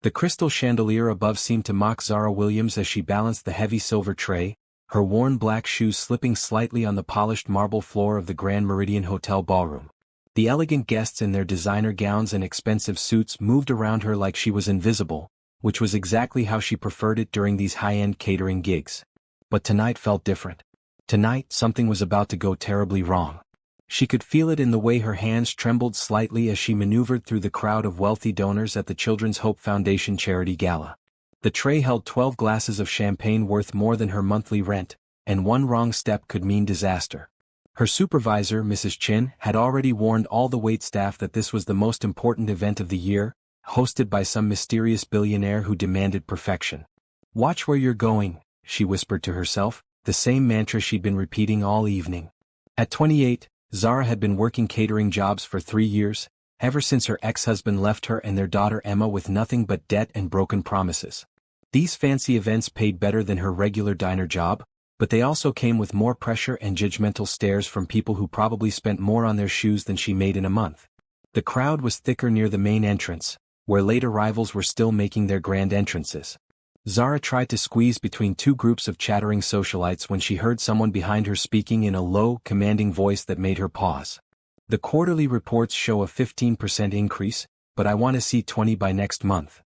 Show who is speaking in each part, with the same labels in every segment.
Speaker 1: The crystal chandelier above seemed to mock Zara Williams as she balanced the heavy silver tray, her worn black shoes slipping slightly on the polished marble floor of the Grand Meridian Hotel ballroom. The elegant guests in their designer gowns and expensive suits moved around her like she was invisible, which was exactly how she preferred it during these high-end catering gigs. But tonight felt different. Tonight, something was about to go terribly wrong. She could feel it in the way her hands trembled slightly as she maneuvered through the crowd of wealthy donors at the Children's Hope Foundation charity gala. The tray held 12 glasses of champagne worth more than her monthly rent, and one wrong step could mean disaster. Her supervisor, Mrs. Chin, had already warned all the waitstaff that this was the most important event of the year, hosted by some mysterious billionaire who demanded perfection. "Watch where you're going," she whispered to herself, the same mantra she'd been repeating all evening. At 28, Zara had been working catering jobs for 3 years, ever since her ex-husband left her and their daughter Emma with nothing but debt and broken promises. These fancy events paid better than her regular diner job, but they also came with more pressure and judgmental stares from people who probably spent more on their shoes than she made in a month. The crowd was thicker near the main entrance, where late arrivals were still making their grand entrances. Zara tried to squeeze between two groups of chattering socialites when she heard someone behind her speaking in a low, commanding voice that made her pause. "The quarterly reports show a 15% increase, but I want to see 20 by next month."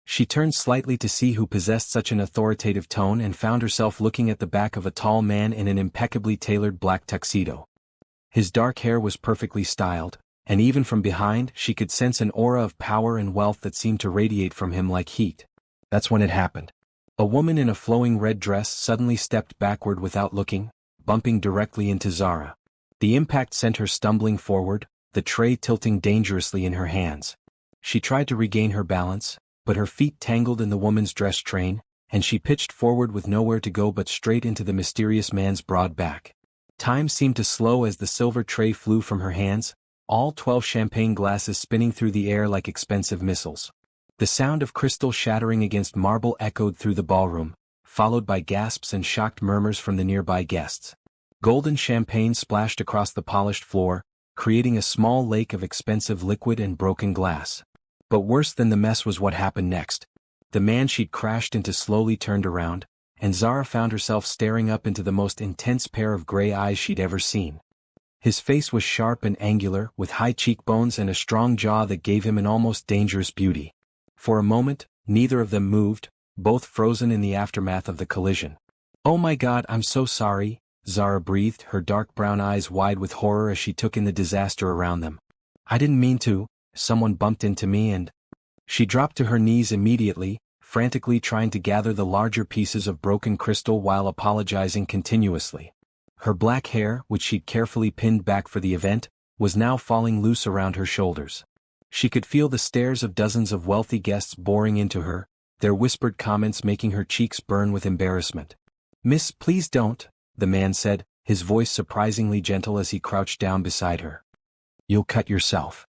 Speaker 1: She turned slightly to see who possessed such an authoritative tone and found herself looking at the back of a tall man in an impeccably tailored black tuxedo. His dark hair was perfectly styled, and even from behind she could sense an aura of power and wealth that seemed to radiate from him like heat. That's when it happened. A woman in a flowing red dress suddenly stepped backward without looking, bumping directly into Zara. The impact sent her stumbling forward, the tray tilting dangerously in her hands. She tried to regain her balance, but her feet tangled in the woman's dress train, and she pitched forward with nowhere to go but straight into the mysterious man's broad back. Time seemed to slow as the silver tray flew from her hands, all 12 champagne glasses spinning through the air like expensive missiles. The sound of crystal shattering against marble echoed through the ballroom, followed by gasps and shocked murmurs from the nearby guests. Golden champagne splashed across the polished floor, creating a small lake of expensive liquid and broken glass. But worse than the mess was what happened next. The man she'd crashed into slowly turned around, and Zara found herself staring up into the most intense pair of gray eyes she'd ever seen. His face was sharp and angular, with high cheekbones and a strong jaw that gave him an almost dangerous beauty. For a moment, neither of them moved, both frozen in the aftermath of the collision. "Oh my God, I'm so sorry," Zara breathed, her dark brown eyes wide with horror as she took in the disaster around them. "I didn't mean to, someone bumped into me and—" She dropped to her knees immediately, frantically trying to gather the larger pieces of broken crystal while apologizing continuously. Her black hair, which she'd carefully pinned back for the event, was now falling loose around her shoulders. She could feel the stares of dozens of wealthy guests boring into her, their whispered comments making her cheeks burn with embarrassment. "Miss, please don't," the man said, his voice surprisingly gentle as he crouched down beside her. "You'll cut yourself."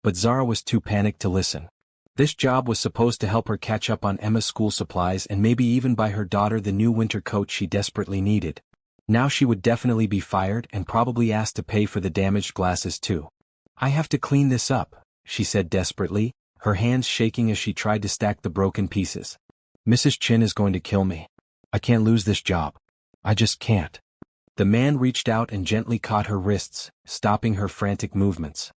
Speaker 1: But Zara was too panicked to listen. This job was supposed to help her catch up on Emma's school supplies and maybe even buy her daughter the new winter coat she desperately needed. Now she would definitely be fired and probably asked to pay for the damaged glasses too. "I have to clean this up," she said desperately, her hands shaking as she tried to stack the broken pieces. "Mrs. Chin is going to kill me. I can't lose this job. I just can't." The man reached out and gently caught her wrists, stopping her frantic movements.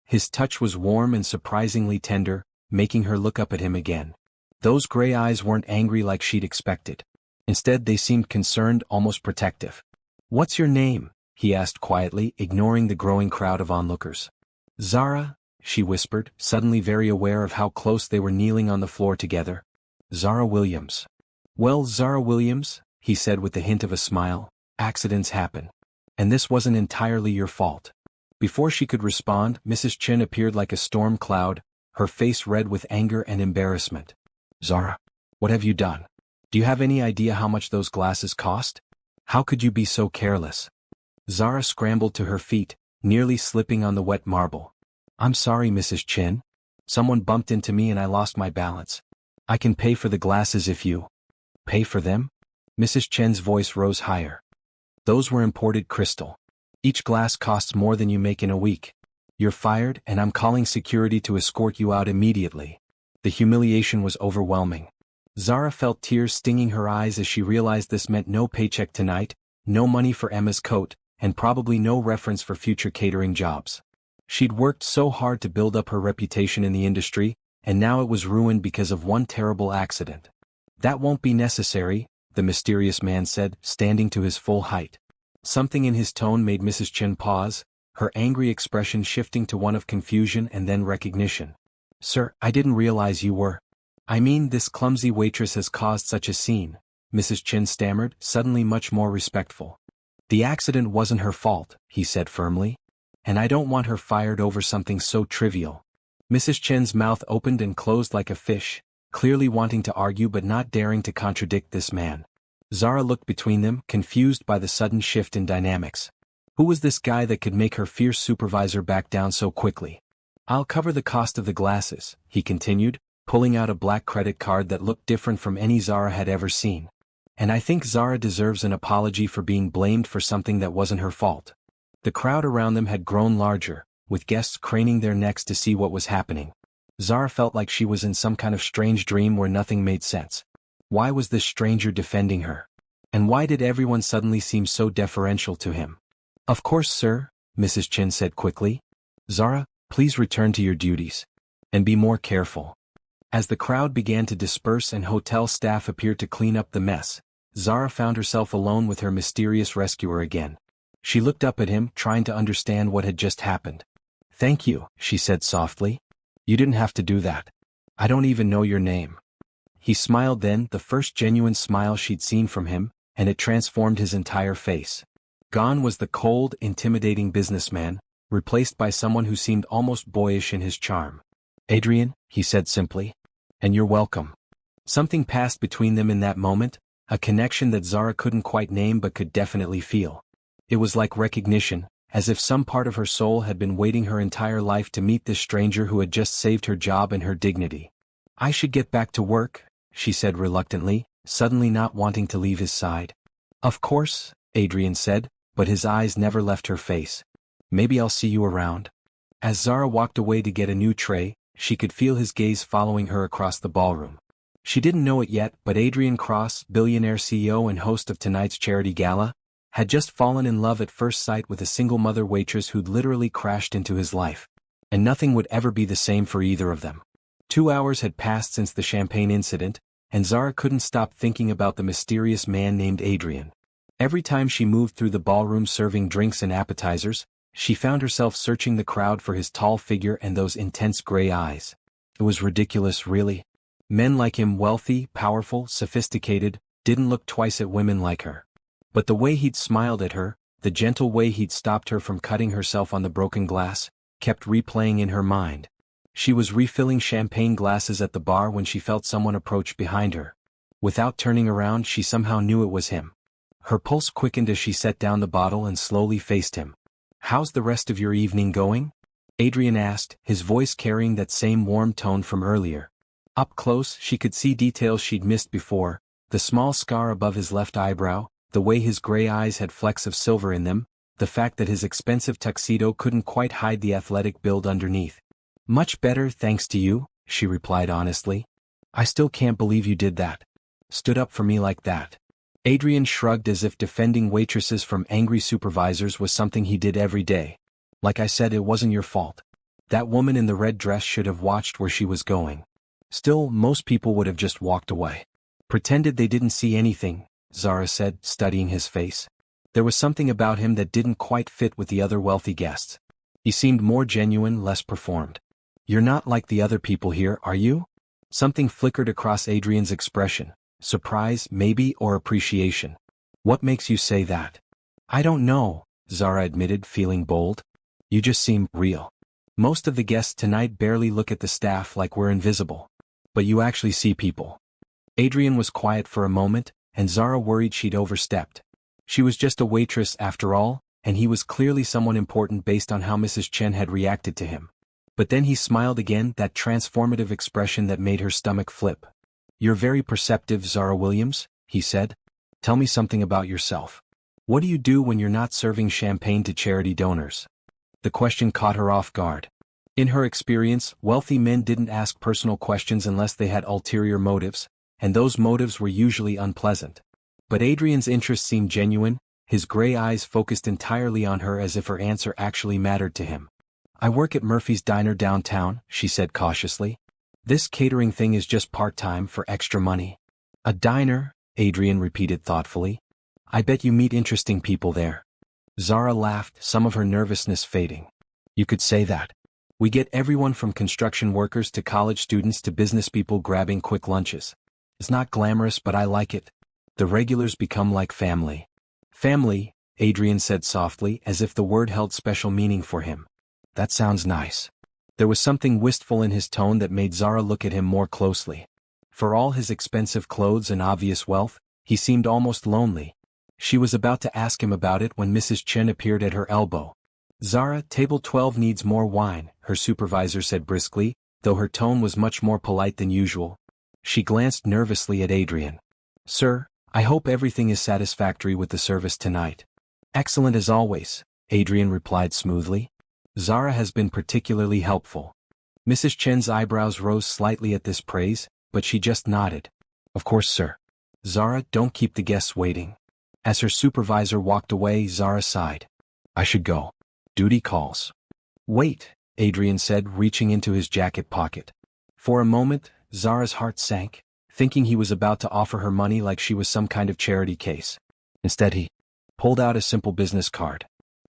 Speaker 1: His touch was warm and surprisingly tender, making her look up at him again. Those gray eyes weren't angry like she'd expected. Instead, they seemed concerned, almost protective. "What's your name?" he asked quietly, ignoring the growing crowd of onlookers. "Zara," she whispered, suddenly very aware of how close they were kneeling on the floor together. "Zara Williams." "Well, Zara Williams," he said with the hint of a smile, "accidents happen. And this wasn't entirely your fault." Before she could respond, Mrs. Chin appeared like a storm cloud, her face red with anger and embarrassment. "Zara, what have you done? Do you have any idea how much those glasses cost? How could you be so careless?" Zara scrambled to her feet, nearly slipping on the wet marble. "I'm sorry, Mrs. Chin. Someone bumped into me and I lost my balance. I can pay for the glasses if you—" "Pay for them?" Mrs. Chen's voice rose higher. "Those were imported crystal. Each glass costs more than you make in a week. You're fired and I'm calling security to escort you out immediately." The humiliation was overwhelming. Zara felt tears stinging her eyes as she realized this meant no paycheck tonight, no money for Emma's coat, and probably no reference for future catering jobs. She'd worked so hard to build up her reputation in the industry, and now it was ruined because of one terrible accident. "That won't be necessary," the mysterious man said, standing to his full height. Something in his tone made Mrs. Chen pause, her angry expression shifting to one of confusion and then recognition. "Sir, I didn't realize you were. I mean, this clumsy waitress has caused such a scene," Mrs. Chen stammered, suddenly much more respectful. "The accident wasn't her fault," he said firmly. "And I don't want her fired over something so trivial." Mrs. Chen's mouth opened and closed like a fish, clearly wanting to argue but not daring to contradict this man. Zara looked between them, confused by the sudden shift in dynamics. Who was this guy that could make her fierce supervisor back down so quickly? "I'll cover the cost of the glasses," he continued, pulling out a black credit card that looked different from any Zara had ever seen. "And I think Zara deserves an apology for being blamed for something that wasn't her fault." The crowd around them had grown larger, with guests craning their necks to see what was happening. Zara felt like she was in some kind of strange dream where nothing made sense. Why was this stranger defending her? And why did everyone suddenly seem so deferential to him? "Of course, sir," Mrs. Chen said quickly. "Zara, please return to your duties. And be more careful." As the crowd began to disperse and hotel staff appeared to clean up the mess, Zara found herself alone with her mysterious rescuer again. She looked up at him, trying to understand what had just happened. "Thank you," she said softly. "You didn't have to do that. I don't even know your name." He smiled then, the first genuine smile she'd seen from him, and it transformed his entire face. Gone was the cold, intimidating businessman, replaced by someone who seemed almost boyish in his charm. "Adrian," he said simply. "And you're welcome." Something passed between them in that moment, a connection that Zara couldn't quite name but could definitely feel. It was like recognition, as if some part of her soul had been waiting her entire life to meet this stranger who had just saved her job and her dignity. "I should get back to work," she said reluctantly, suddenly not wanting to leave his side. "Of course," Adrian said, but his eyes never left her face. "Maybe I'll see you around." As Zara walked away to get a new tray, she could feel his gaze following her across the ballroom. She didn't know it yet, but Adrian Cross, Billionaire CEO and host of tonight's charity gala, had just fallen in love at first sight with a single mother waitress who'd literally crashed into his life. And nothing would ever be the same for either of them. 2 hours had passed since the champagne incident, and Zara couldn't stop thinking about the mysterious man named Adrian. Every time she moved through the ballroom serving drinks and appetizers, she found herself searching the crowd for his tall figure and those intense gray eyes. It was ridiculous, really. Men like him, wealthy, powerful, sophisticated, didn't look twice at women like her. But the way he'd smiled at her, the gentle way he'd stopped her from cutting herself on the broken glass, kept replaying in her mind. She was refilling champagne glasses at the bar when she felt someone approach behind her. Without turning around, she somehow knew it was him. Her pulse quickened as she set down the bottle and slowly faced him. "How's the rest of your evening going?" Adrian asked, his voice carrying that same warm tone from earlier. Up close, she could see details she'd missed before, the small scar above his left eyebrow, the way his gray eyes had flecks of silver in them, the fact that his expensive tuxedo couldn't quite hide the athletic build underneath. "Much better, thanks to you," she replied honestly. "I still can't believe you did that. Stood up for me like that." Adrian shrugged as if defending waitresses from angry supervisors was something he did every day. "Like I said, it wasn't your fault. That woman in the red dress should have watched where she was going. Still, most people would have just walked away. Pretended they didn't see anything," Zara said, studying his face. There was something about him that didn't quite fit with the other wealthy guests. He seemed more genuine, less performed. "You're not like the other people here, are you?" Something flickered across Adrian's expression. Surprise, maybe, or appreciation. "What makes you say that?" "I don't know," Zara admitted, feeling bold. "You just seem real. Most of the guests tonight barely look at the staff like we're invisible. But you actually see people." Adrian was quiet for a moment, and Zara worried she'd overstepped. She was just a waitress after all, and he was clearly someone important based on how Mrs. Chen had reacted to him. But then he smiled again, that transformative expression that made her stomach flip. "You're very perceptive, Zara Williams," he said. "Tell me something about yourself. What do you do when you're not serving champagne to charity donors?" The question caught her off guard. In her experience, wealthy men didn't ask personal questions unless they had ulterior motives, and those motives were usually unpleasant. But Adrian's interest seemed genuine, his gray eyes focused entirely on her as if her answer actually mattered to him. "I work at Murphy's Diner downtown," she said cautiously. "This catering thing is just part-time for extra money." "A diner?" Adrian repeated thoughtfully. "I bet you meet interesting people there." Zara laughed, some of her nervousness fading. "You could say that. We get everyone from construction workers to college students to business people grabbing quick lunches. It's not glamorous, but I like it. The regulars become like family." "Family," Adrian said softly, as if the word held special meaning for him. "That sounds nice." There was something wistful in his tone that made Zara look at him more closely. For all his expensive clothes and obvious wealth, he seemed almost lonely. She was about to ask him about it when Mrs. Chen appeared at her elbow. "Zara, table 12 needs more wine," her supervisor said briskly, though her tone was much more polite than usual. She glanced nervously at Adrian. "Sir, I hope everything is satisfactory with the service tonight." "Excellent as always," Adrian replied smoothly. "Zara has been particularly helpful." Mrs. Chen's eyebrows rose slightly at this praise, but she just nodded. "Of course, sir." "Zara, don't keep the guests waiting." As her supervisor walked away, Zara sighed. "I should go. Duty calls." "Wait," Adrian said, reaching into his jacket pocket. For a moment, Zara's heart sank, thinking he was about to offer her money like she was some kind of charity case. Instead he pulled out a simple business card.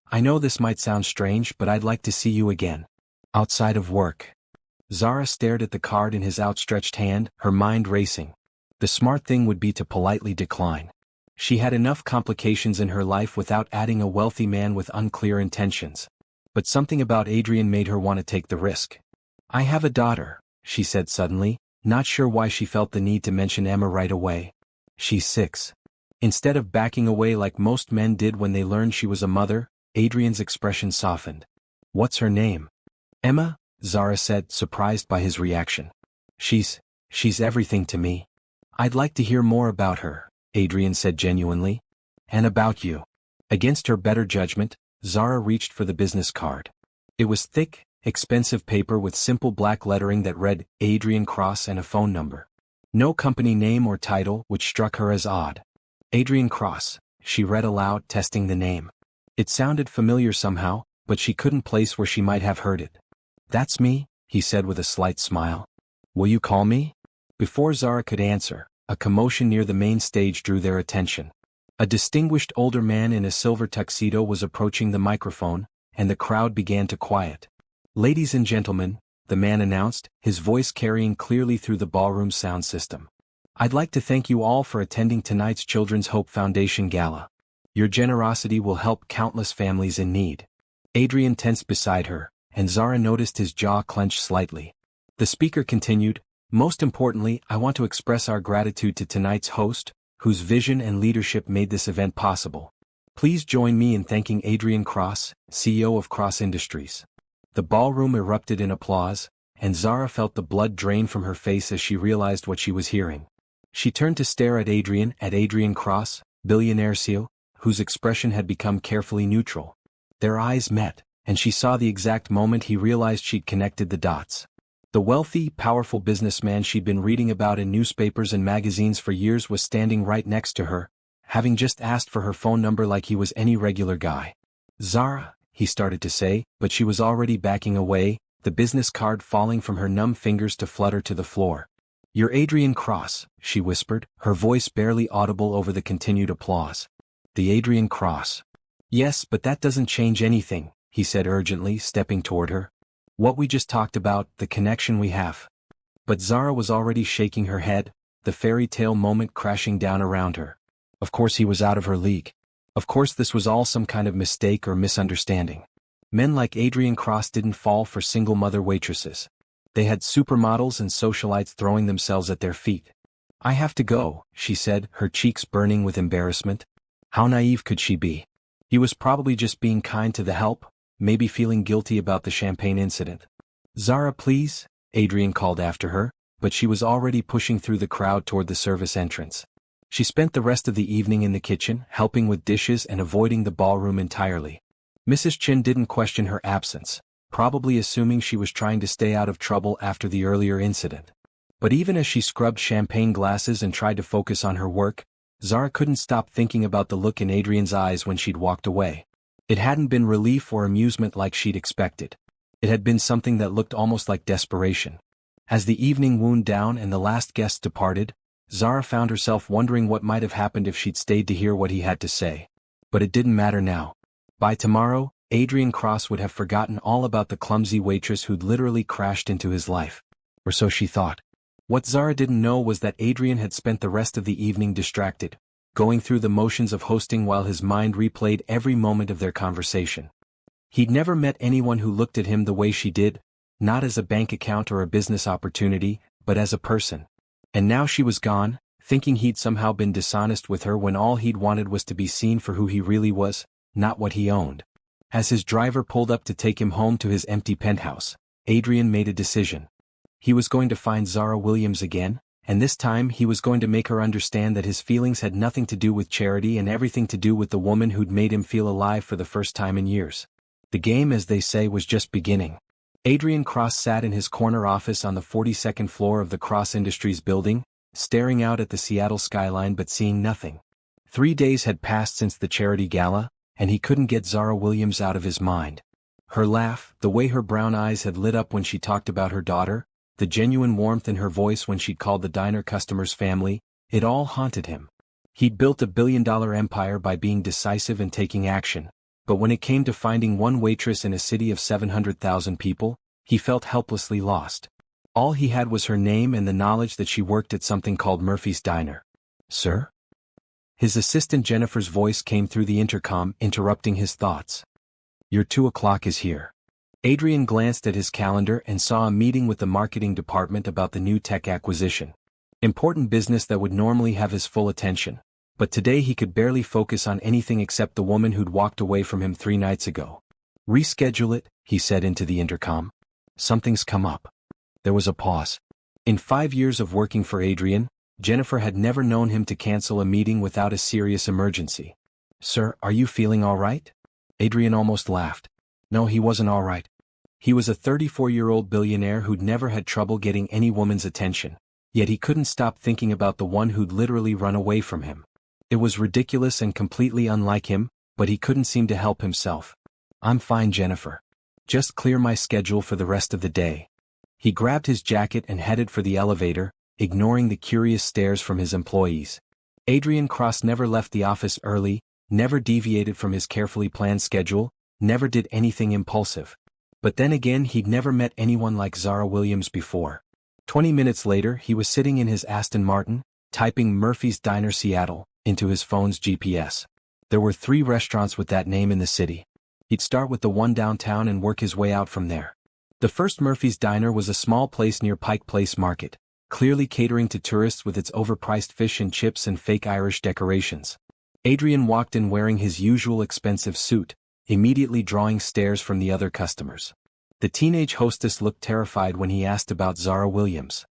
Speaker 1: "I know this might sound strange, but I'd like to see you again. Outside of work." Zara stared at the card in his outstretched hand, her mind racing. The smart thing would be to politely decline. She had enough complications in her life without adding a wealthy man with unclear intentions. But something about Adrian made her want to take the risk. "I have a daughter," she said suddenly, not sure why she felt the need to mention Emma right away. "She's 6. Instead of backing away like most men did when they learned she was a mother, Adrian's expression softened. "What's her name?" "Emma," Zara said, surprised by his reaction. She's everything to me." "I'd like to hear more about her," Adrian said genuinely. "And about you." Against her better judgment, Zara reached for the business card. It was thick, expensive paper with simple black lettering that read, Adrian Cross, and a phone number. No company name or title, which struck her as odd. "Adrian Cross," she read aloud, testing the name. It sounded familiar somehow, but she couldn't place where she might have heard it. "That's me," he said with a slight smile. "Will you call me?" Before Zara could answer, a commotion near the main stage drew their attention. A distinguished older man in a silver tuxedo was approaching the microphone, and the crowd began to quiet. "Ladies and gentlemen," the man announced, his voice carrying clearly through the ballroom sound system. "I'd like to thank you all for attending tonight's Children's Hope Foundation Gala. Your generosity will help countless families in need." Adrian tensed beside her, and Zara noticed his jaw clench slightly. The speaker continued, "Most importantly, I want to express our gratitude to tonight's host, whose vision and leadership made this event possible. Please join me in thanking Adrian Cross, CEO of Cross Industries." The ballroom erupted in applause, and Zara felt the blood drain from her face as she realized what she was hearing. She turned to stare at Adrian Cross, Billionaire CEO, whose expression had become carefully neutral. Their eyes met, and she saw the exact moment he realized she'd connected the dots. The wealthy, powerful businessman she'd been reading about in newspapers and magazines for years was standing right next to her, having just asked for her phone number like he was any regular guy. "Zara," he started to say, but she was already backing away, the business card falling from her numb fingers to flutter to the floor. "You're Adrian Cross," she whispered, her voice barely audible over the continued applause. "The Adrian Cross." "Yes, but that doesn't change anything," he said urgently, stepping toward her. "What we just talked about, the connection we have." But Zara was already shaking her head, the fairy tale moment crashing down around her. Of course he was out of her league. Of course this was all some kind of mistake or misunderstanding. Men like Adrian Cross didn't fall for single mother waitresses. They had supermodels and socialites throwing themselves at their feet. "I have to go," she said, her cheeks burning with embarrassment. How naive could she be? He was probably just being kind to the help, maybe feeling guilty about the champagne incident. "Zara, please," Adrian called after her, but she was already pushing through the crowd toward the service entrance. She spent the rest of the evening in the kitchen, helping with dishes and avoiding the ballroom entirely. Mrs. Chen didn't question her absence. probably assuming she was trying to stay out of trouble after the earlier incident. But even as she scrubbed champagne glasses and tried to focus on her work, Zara couldn't stop thinking about the look in Adrian's eyes when she'd walked away. It hadn't been relief or amusement like she'd expected. It had been something that looked almost like desperation. As the evening wound down and the last guests departed, Zara found herself wondering what might have happened if she'd stayed to hear what he had to say. But it didn't matter now. By tomorrow, Adrian Cross would have forgotten all about the clumsy waitress who'd literally crashed into his life. Or so she thought. What Zara didn't know was that Adrian had spent the rest of the evening distracted, going through the motions of hosting while his mind replayed every moment of their conversation. He'd never met anyone who looked at him the way she did, not as a bank account or a business opportunity, but as a person. And now she was gone, thinking he'd somehow been dishonest with her when all he'd wanted was to be seen for who he really was, not what he owned. As his driver pulled up to take him home to his empty penthouse, Adrian made a decision. He was going to find Zara Williams again, and this time he was going to make her understand that his feelings had nothing to do with Charity and everything to do with the woman who'd made him feel alive for the first time in years. The game, as they say, was just beginning. Adrian Cross sat in his corner office on the 42nd floor of the Cross Industries building, staring out at the Seattle skyline but seeing nothing. 3 days had passed since the Charity Gala, and he couldn't get Zara Williams out of his mind. Her laugh, the way her brown eyes had lit up when she talked about her daughter, the genuine warmth in her voice when she'd called the diner customers family, it all haunted him. He'd built a billion-dollar empire by being decisive and taking action, but when it came to finding one waitress in a city of 700,000 people, he felt helplessly lost. All he had was her name and the knowledge that she worked at something called Murphy's Diner. "Sir?" His assistant Jennifer's voice came through the intercom, interrupting his thoughts. "Your 2 o'clock is here." Adrian glanced at his calendar and saw a meeting with the marketing department about the new tech acquisition. Important business that would normally have his full attention, but today he could barely focus on anything except the woman who'd walked away from him 3 nights ago. "Reschedule it," he said into the intercom. "Something's come up." There was a pause. In 5 years of working for Adrian, Jennifer had never known him to cancel a meeting without a serious emergency. "Sir, are you feeling all right?" Adrian almost laughed. No, he wasn't all right. He was a 34-year-old billionaire who'd never had trouble getting any woman's attention, yet he couldn't stop thinking about the one who'd literally run away from him. It was ridiculous and completely unlike him, but he couldn't seem to help himself. "I'm fine, Jennifer. Just clear my schedule for the rest of the day." He grabbed his jacket and headed for the elevator, ignoring the curious stares from his employees. Adrian Cross never left the office early, never deviated from his carefully planned schedule, never did anything impulsive. But then again, he'd never met anyone like Zara Williams before. 20 minutes later, he was sitting in his Aston Martin, typing Murphy's Diner Seattle into his phone's GPS. There were 3 restaurants with that name in the city. He'd start with the one downtown and work his way out from there. The first Murphy's Diner was a small place near Pike Place Market, clearly catering to tourists with its overpriced fish and chips and fake Irish decorations. Adrian walked in wearing his usual expensive suit, immediately drawing stares from the other customers. The teenage hostess looked terrified when he asked about Zara Williams.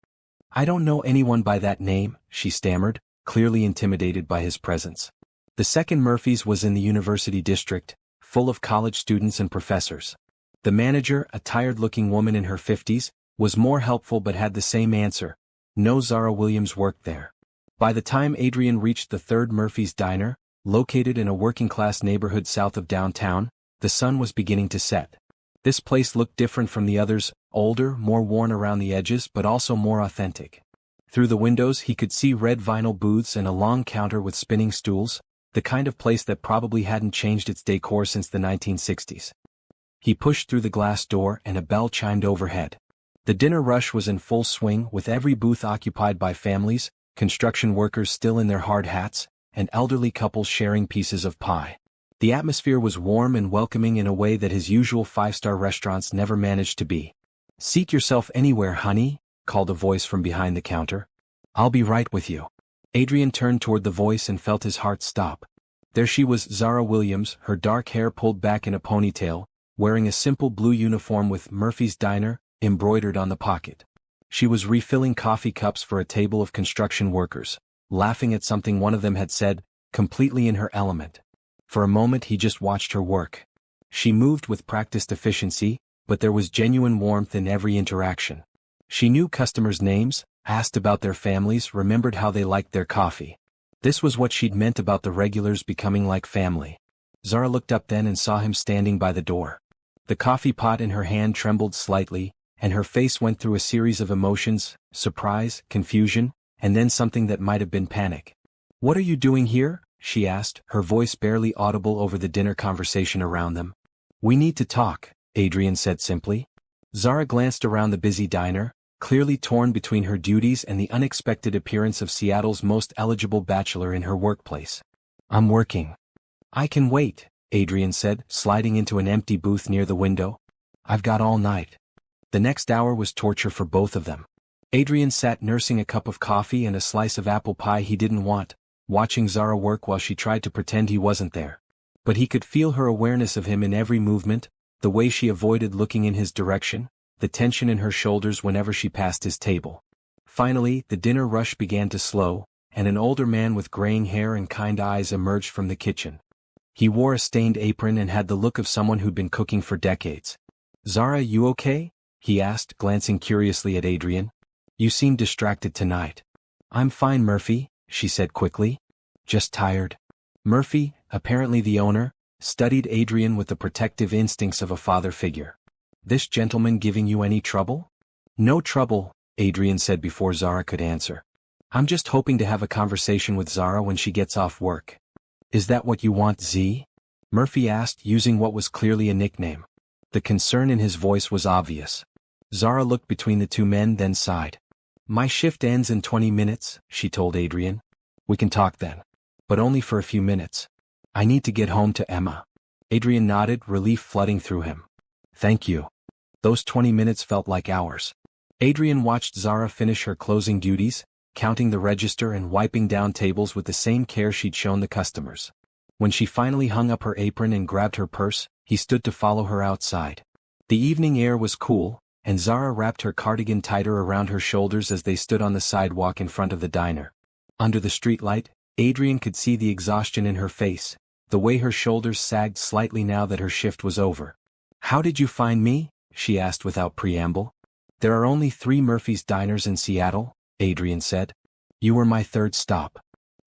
Speaker 1: "I don't know anyone by that name," she stammered, clearly intimidated by his presence. The second Murphy's was in the University District, full of college students and professors. The manager, a tired-looking woman in her 50s, was more helpful but had the same answer: no Zara Williams worked there. By the time Adrian reached the third Murphy's Diner, located in a working-class neighborhood south of downtown, the sun was beginning to set. This place looked different from the others, older, more worn around the edges but also more authentic. Through the windows he could see red vinyl booths and a long counter with spinning stools, the kind of place that probably hadn't changed its decor since the 1960s. He pushed through the glass door and a bell chimed overhead. The dinner rush was in full swing, with every booth occupied by families, construction workers still in their hard hats, and elderly couples sharing pieces of pie. The atmosphere was warm and welcoming in a way that his usual 5-star restaurants never managed to be. "Seat yourself anywhere, honey," called a voice from behind the counter. "I'll be right with you." Adrian turned toward the voice and felt his heart stop. There she was, Zara Williams, her dark hair pulled back in a ponytail, wearing a simple blue uniform with Murphy's Diner embroidered on the pocket. She was refilling coffee cups for a table of construction workers, laughing at something one of them had said, completely in her element. For a moment he just watched her work. She moved with practiced efficiency, but there was genuine warmth in every interaction. She knew customers' names, asked about their families, remembered how they liked their coffee. This was what she'd meant about the regulars becoming like family. Zara looked up then and saw him standing by the door. The coffee pot in her hand trembled slightly, and her face went through a series of emotions: surprise, confusion, and then something that might have been panic. "What are you doing here?" she asked, her voice barely audible over the dinner conversation around them. "We need to talk," Adrian said simply. Zara glanced around the busy diner, clearly torn between her duties and the unexpected appearance of Seattle's most eligible bachelor in her workplace. "I'm working." "I can wait," Adrian said, sliding into an empty booth near the window. "I've got all night." The next hour was torture for both of them. Adrian sat nursing a cup of coffee and a slice of apple pie he didn't want, watching Zara work while she tried to pretend he wasn't there. But he could feel her awareness of him in every movement, the way she avoided looking in his direction, the tension in her shoulders whenever she passed his table. Finally, the dinner rush began to slow, and an older man with graying hair and kind eyes emerged from the kitchen. He wore a stained apron and had the look of someone who'd been cooking for decades. "Zara, you okay?" he asked, glancing curiously at Adrian. "You seem distracted tonight." "I'm fine, Murphy," she said quickly. "Just tired." Murphy, apparently the owner, studied Adrian with the protective instincts of a father figure. "This gentleman giving you any trouble?" "No trouble," Adrian said before Zara could answer. "I'm just hoping to have a conversation with Zara when she gets off work." "Is that what you want, Z?" Murphy asked, using what was clearly a nickname. The concern in his voice was obvious. Zara looked between the two men, then sighed. "My shift ends in 20 minutes, she told Adrian. "We can talk then. But only for a few minutes. I need to get home to Emma." Adrian nodded, relief flooding through him. "Thank you." Those 20 minutes felt like hours. Adrian watched Zara finish her closing duties, counting the register and wiping down tables with the same care she'd shown the customers. When she finally hung up her apron and grabbed her purse, he stood to follow her outside. The evening air was cool, and Zara wrapped her cardigan tighter around her shoulders as they stood on the sidewalk in front of the diner. Under the streetlight, Adrian could see the exhaustion in her face, the way her shoulders sagged slightly now that her shift was over. "How did you find me?" she asked without preamble. "There are only 3 Murphy's diners in Seattle," Adrian said. "You were my third stop."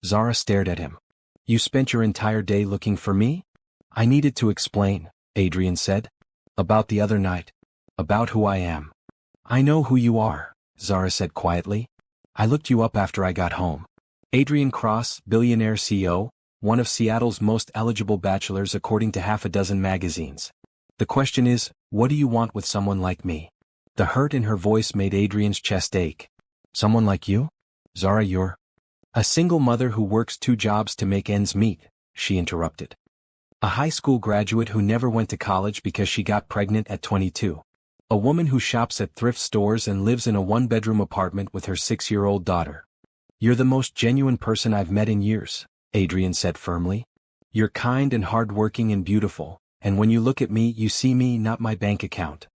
Speaker 1: Zara stared at him. "You spent your entire day looking for me?" "I needed to explain," Adrian said. "About the other night. About who I am." "I know who you are," Zara said quietly. "I looked you up after I got home." Adrian Cross, Billionaire CEO, one of Seattle's most eligible bachelors according to half a dozen magazines. "The question is, what do you want with someone like me?" The hurt in her voice made Adrian's chest ache. "Someone like you? Zara, you're a single mother who works 2 jobs to make ends meet," she interrupted. "A high school graduate who never went to college because she got pregnant at 22. A woman who shops at thrift stores and lives in a 1-bedroom apartment with her 6-year-old daughter." "You're the most genuine person I've met in years," Adrian said firmly. "You're kind and hardworking and beautiful, and when you look at me you see me, not my bank account."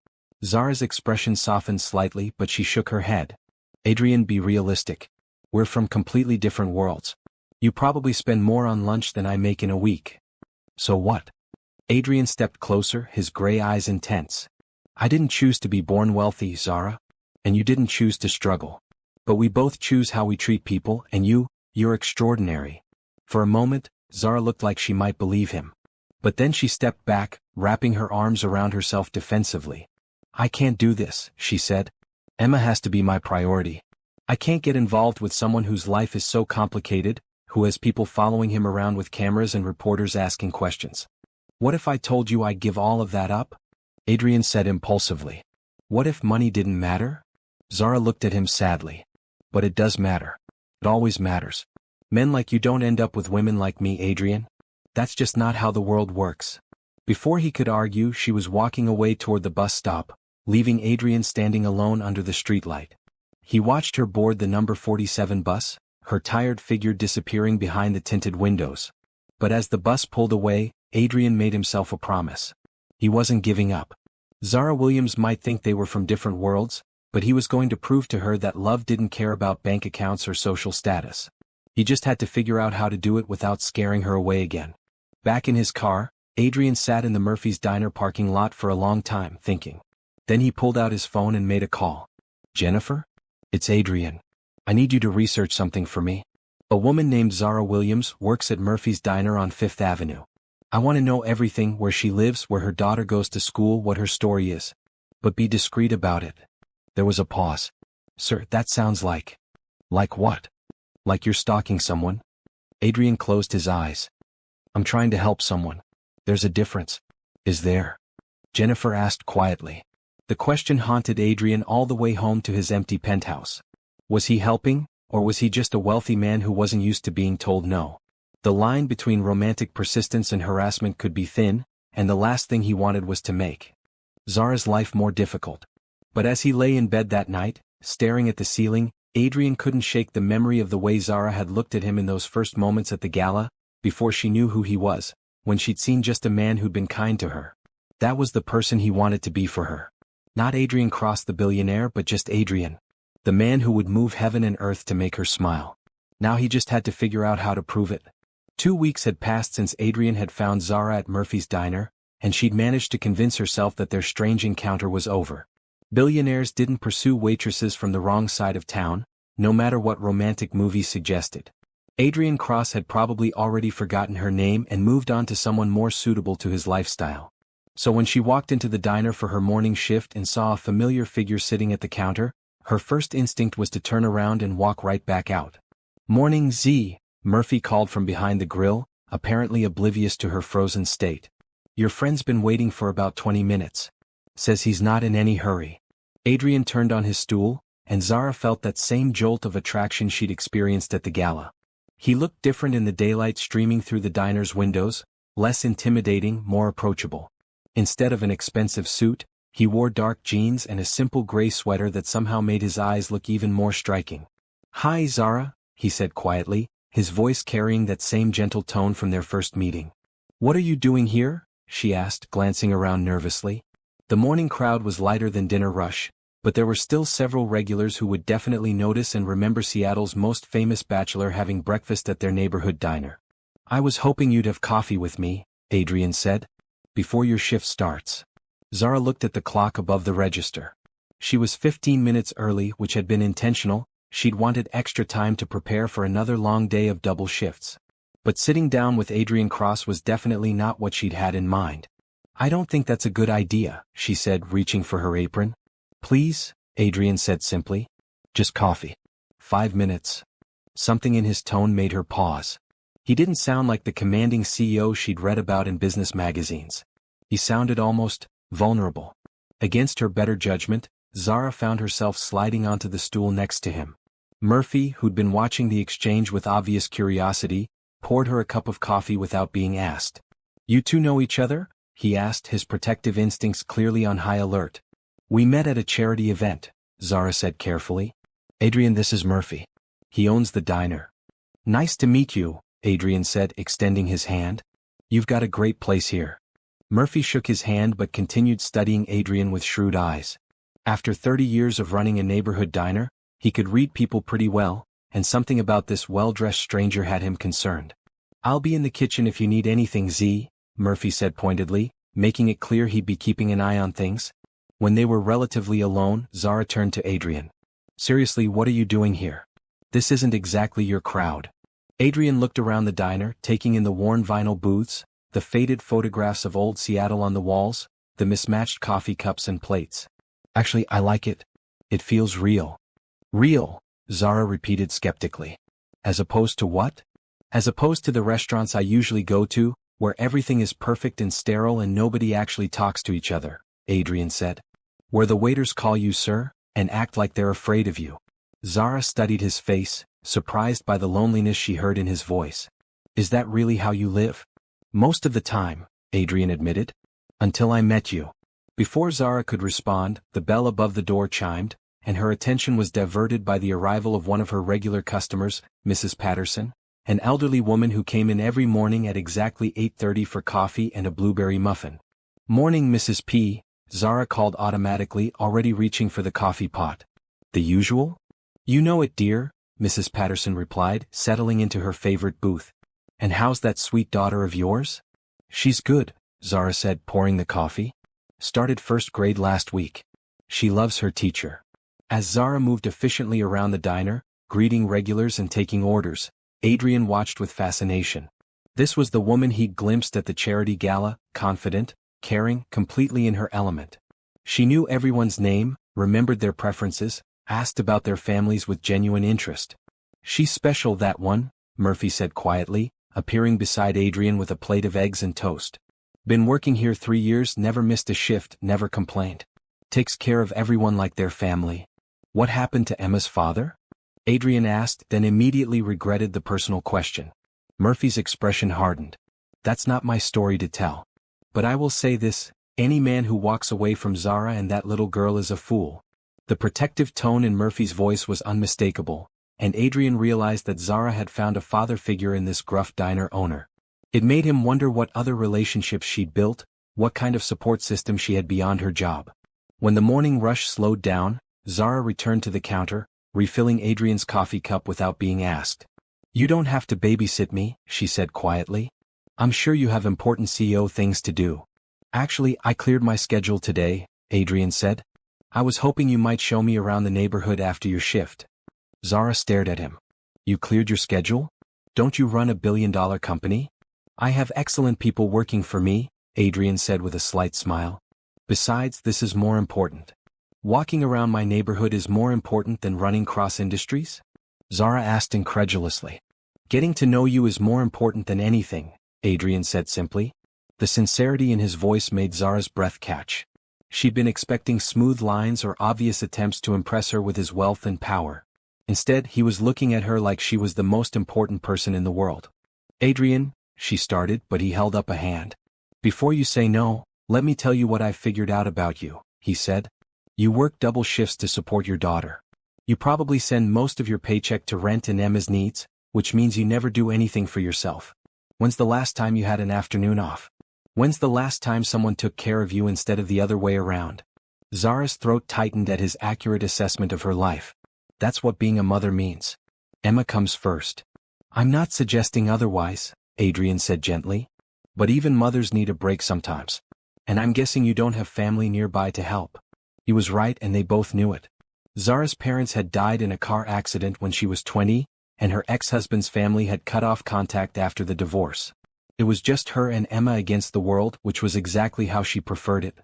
Speaker 1: Zara's expression softened slightly, but she shook her head. "Adrian, be realistic. We're from completely different worlds. You probably spend more on lunch than I make in a week." "So what?" Adrian stepped closer, his gray eyes intense. "I didn't choose to be born wealthy, Zara. And you didn't choose to struggle. But we both choose how we treat people, and you're extraordinary." For a moment, Zara looked like she might believe him. But then she stepped back, wrapping her arms around herself defensively. "I can't do this," she said. "Emma has to be my priority. I can't get involved with someone whose life is so complicated, who has people following him around with cameras and reporters asking questions." "What if I told you I'd give all of that up?" Adrian said impulsively. "What if money didn't matter?" Zara looked at him sadly. "But it does matter. It always matters. Men like you don't end up with women like me, Adrian. That's just not how the world works." Before he could argue, she was walking away toward the bus stop, leaving Adrian standing alone under the streetlight. He watched her board the number 47 bus, her tired figure disappearing behind the tinted windows. But as the bus pulled away, Adrian made himself a promise. He wasn't giving up. Zara Williams might think they were from different worlds, but he was going to prove to her that love didn't care about bank accounts or social status. He just had to figure out how to do it without scaring her away again. Back in his car, Adrian sat in the Murphy's diner parking lot for a long time, thinking. Then he pulled out his phone and made a call. Jennifer? It's Adrian. I need you to research something for me. A woman named Zara Williams works at Murphy's Diner on Fifth Avenue. I want to know everything: where she lives, where her daughter goes to school, what her story is. But be discreet about it. There was a pause. Sir, that sounds like... Like what? Like you're stalking someone? Adrian closed his eyes. I'm trying to help someone. There's a difference. Is there? Jennifer asked quietly. The question haunted Adrian all the way home to his empty penthouse. Was he helping, or was he just a wealthy man who wasn't used to being told no? The line between romantic persistence and harassment could be thin, and the last thing he wanted was to make Zara's life more difficult. But as he lay in bed that night, staring at the ceiling, Adrian couldn't shake the memory of the way Zara had looked at him in those first moments at the gala, before she knew who he was, when she'd seen just a man who'd been kind to her. That was the person he wanted to be for her. Not Adrian Cross the billionaire, but just Adrian. The man who would move heaven and earth to make her smile. Now he just had to figure out how to prove it. 2 weeks had passed since Adrian had found Zara at Murphy's Diner, and she'd managed to convince herself that their strange encounter was over. Billionaires didn't pursue waitresses from the wrong side of town, no matter what romantic movies suggested. Adrian Cross had probably already forgotten her name and moved on to someone more suitable to his lifestyle. So when she walked into the diner for her morning shift and saw a familiar figure sitting at the counter, her first instinct was to turn around and walk right back out. "Morning, Z," Murphy called from behind the grill, apparently oblivious to her frozen state. "Your friend's been waiting for about 20 minutes. Says he's not in any hurry." Adrian turned on his stool, and Zara felt that same jolt of attraction she'd experienced at the gala. He looked different in the daylight streaming through the diner's windows, less intimidating, more approachable. Instead of an expensive suit, he wore dark jeans and a simple gray sweater that somehow made his eyes look even more striking. "Hi, Zara," he said quietly, his voice carrying that same gentle tone from their first meeting. "What are you doing here?" she asked, glancing around nervously. The morning crowd was lighter than dinner rush, but there were still several regulars who would definitely notice and remember Seattle's most famous bachelor having breakfast at their neighborhood diner. "I was hoping you'd have coffee with me," Adrian said. "Before your shift starts." Zara looked at the clock above the register. She was 15 minutes early, which had been intentional. She'd wanted extra time to prepare for another long day of double shifts. But sitting down with Adrian Cross was definitely not what she'd had in mind. "I don't think that's a good idea," she said, reaching for her apron. "Please," Adrian said simply. "Just coffee. 5 minutes." Something in his tone made her pause. He didn't sound like the commanding CEO she'd read about in business magazines. He sounded almost vulnerable. Against her better judgment, Zara found herself sliding onto the stool next to him. Murphy, who'd been watching the exchange with obvious curiosity, poured her a cup of coffee without being asked. "You two know each other?" he asked, his protective instincts clearly on high alert. "We met at a charity event," Zara said carefully. "Adrian, this is Murphy. He owns the diner." "Nice to meet you," Adrian said, extending his hand. "You've got a great place here." Murphy shook his hand but continued studying Adrian with shrewd eyes. After 30 years of running a neighborhood diner, he could read people pretty well, and something about this well-dressed stranger had him concerned. "I'll be in the kitchen if you need anything, Z," Murphy said pointedly, making it clear he'd be keeping an eye on things. When they were relatively alone, Zara turned to Adrian. "Seriously, what are you doing here? This isn't exactly your crowd." Adrian looked around the diner, taking in the worn vinyl booths, the faded photographs of old Seattle on the walls, the mismatched coffee cups and plates. "Actually, I like it. It feels real." "Real," Zara repeated skeptically. "As opposed to what?" "As opposed to the restaurants I usually go to, where everything is perfect and sterile and nobody actually talks to each other," Adrian said. "Where the waiters call you sir, and act like they're afraid of you." Zara studied his face, surprised by the loneliness she heard in his voice. "Is that really how you live?" "Most of the time," Adrian admitted. "Until I met you." Before Zara could respond, the bell above the door chimed, and her attention was diverted by the arrival of one of her regular customers, Mrs. Patterson, an elderly woman who came in every morning at exactly 8:30 for coffee and a blueberry muffin. "Morning, Mrs. P," Zara called automatically, already reaching for the coffee pot. "The usual?" "You know it, dear," Mrs. Patterson replied, settling into her favorite booth. "And how's that sweet daughter of yours?" "She's good," Zara said, pouring the coffee. "Started first grade last week." She loves her teacher. As Zara moved efficiently around the diner, greeting regulars and taking orders, Adrian watched with fascination. This was the woman he'd glimpsed at the charity gala, confident, caring, completely in her element. She knew everyone's name, remembered their preferences, asked about their families with genuine interest. "She's special, that one," Murphy said quietly, appearing beside Adrian with a plate of eggs and toast. "Been working here 3 years, never missed a shift, never complained. Takes care of everyone like their family." "What happened to Emma's father?" Adrian asked, then immediately regretted the personal question. Murphy's expression hardened. "That's not my story to tell. But I will say this, any man who walks away from Zara and that little girl is a fool." The protective tone in Murphy's voice was unmistakable, and Adrian realized that Zara had found a father figure in this gruff diner owner. It made him wonder what other relationships she'd built, what kind of support system she had beyond her job. When the morning rush slowed down, Zara returned to the counter, refilling Adrian's coffee cup without being asked. "You don't have to babysit me," she said quietly. "I'm sure you have important CEO things to do." "Actually, I cleared my schedule today," Adrian said. "I was hoping you might show me around the neighborhood after your shift." Zara stared at him. "You cleared your schedule? Don't you run a billion-dollar company?" "I have excellent people working for me," Adrian said with a slight smile. "Besides, this is more important." "Walking around my neighborhood is more important than running cross industries?" Zara asked incredulously. "Getting to know you is more important than anything," Adrian said simply. The sincerity in his voice made Zara's breath catch. She'd been expecting smooth lines or obvious attempts to impress her with his wealth and power. Instead, he was looking at her like she was the most important person in the world. "Adrian," she started, but he held up a hand. "Before you say no, let me tell you what I've figured out about you," he said. "You work double shifts to support your daughter. You probably send most of your paycheck to rent and Emma's needs, which means you never do anything for yourself. When's the last time you had an afternoon off? When's the last time someone took care of you instead of the other way around?" Zara's throat tightened at his accurate assessment of her life. "That's what being a mother means. Emma comes first." "I'm not suggesting otherwise," Adrian said gently. "But even mothers need a break sometimes. And I'm guessing you don't have family nearby to help." He was right, and they both knew it. Zara's parents had died in a car accident when she was 20, and her ex-husband's family had cut off contact after the divorce. It was just her and Emma against the world, which was exactly how she preferred it.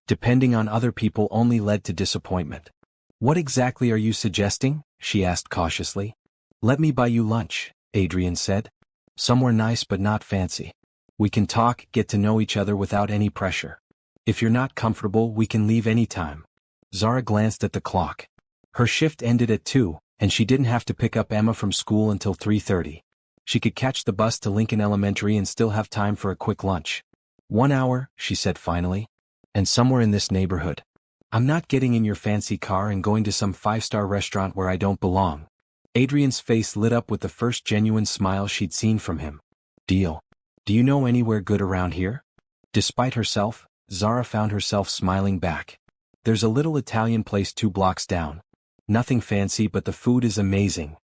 Speaker 1: Depending on other people only led to disappointment. "What exactly are you suggesting?" she asked cautiously. "Let me buy you lunch," Adrian said. "Somewhere nice but not fancy. We can talk, get to know each other without any pressure. If you're not comfortable, we can leave anytime." Zara glanced at the clock. Her shift ended at 2, and she didn't have to pick up Emma from school until 3:30. She could catch the bus to Lincoln Elementary and still have time for a quick lunch. "1 hour," she said finally. "And somewhere in this neighborhood. I'm not getting in your fancy car and going to some 5-star restaurant where I don't belong." Adrian's face lit up with the first genuine smile she'd seen from him. "Deal. Do you know anywhere good around here?" Despite herself, Zara found herself smiling back. "There's a little Italian place 2 blocks down. Nothing fancy, but the food is amazing."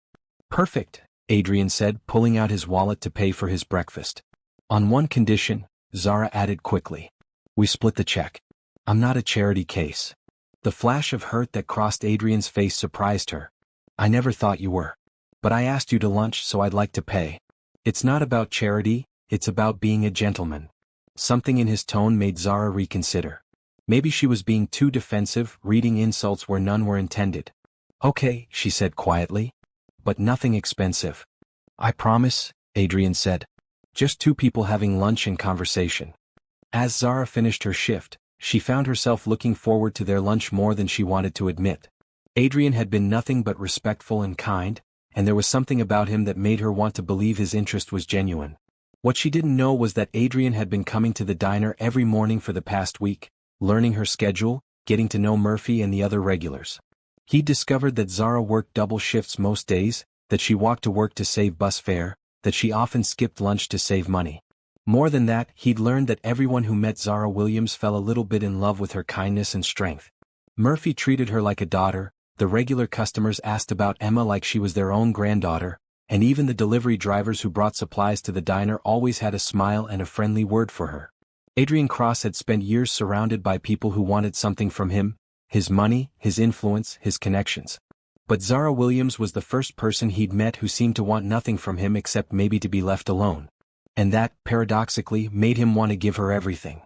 Speaker 1: "Perfect," Adrian said, pulling out his wallet to pay for his breakfast. "On one condition," Zara added quickly. "We split the check. I'm not a charity case." The flash of hurt that crossed Adrian's face surprised her. "I never thought you were. But I asked you to lunch, so I'd like to pay." "It's not about charity, it's about being a gentleman." Something in his tone made Zara reconsider. Maybe she was being too defensive, reading insults where none were intended. "Okay," she said quietly. "But nothing expensive." "I promise," Adrian said. "Just 2 people having lunch and conversation." As Zara finished her shift, she found herself looking forward to their lunch more than she wanted to admit. Adrian had been nothing but respectful and kind, and there was something about him that made her want to believe his interest was genuine. What she didn't know was that Adrian had been coming to the diner every morning for the past week, learning her schedule, getting to know Murphy and the other regulars. He discovered that Zara worked double shifts most days, that she walked to work to save bus fare, that she often skipped lunch to save money. More than that, he'd learned that everyone who met Zara Williams fell a little bit in love with her kindness and strength. Murphy treated her like a daughter, the regular customers asked about Emma like she was their own granddaughter, and even the delivery drivers who brought supplies to the diner always had a smile and a friendly word for her. Adrian Cross had spent years surrounded by people who wanted something from him, his money, his influence, his connections. But Zara Williams was the first person he'd met who seemed to want nothing from him except maybe to be left alone. And that, paradoxically, made him want to give her everything.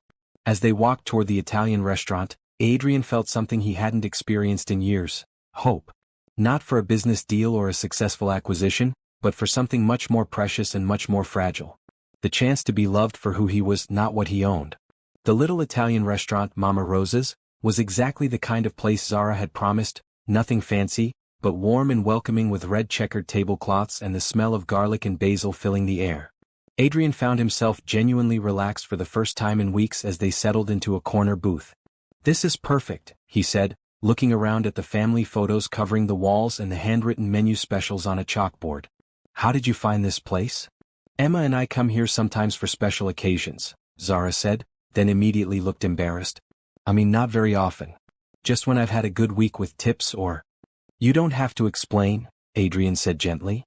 Speaker 1: As they walked toward the Italian restaurant, Adrian felt something he hadn't experienced in years: hope. Not for a business deal or a successful acquisition, but for something much more precious and much more fragile. The chance to be loved for who he was, not what he owned. The little Italian restaurant, Mama Rosa's, was exactly the kind of place Zara had promised: nothing fancy, but warm and welcoming, with red checkered tablecloths and the smell of garlic and basil filling the air. Adrian found himself genuinely relaxed for the first time in weeks as they settled into a corner booth. "This is perfect," he said, looking around at the family photos covering the walls and the handwritten menu specials on a chalkboard. "How did you find this place?" "Emma and I come here sometimes for special occasions," Zara said, then immediately looked embarrassed. "I mean, not very often. Just when I've had a good week with tips or—" "You don't have to explain," Adrian said gently.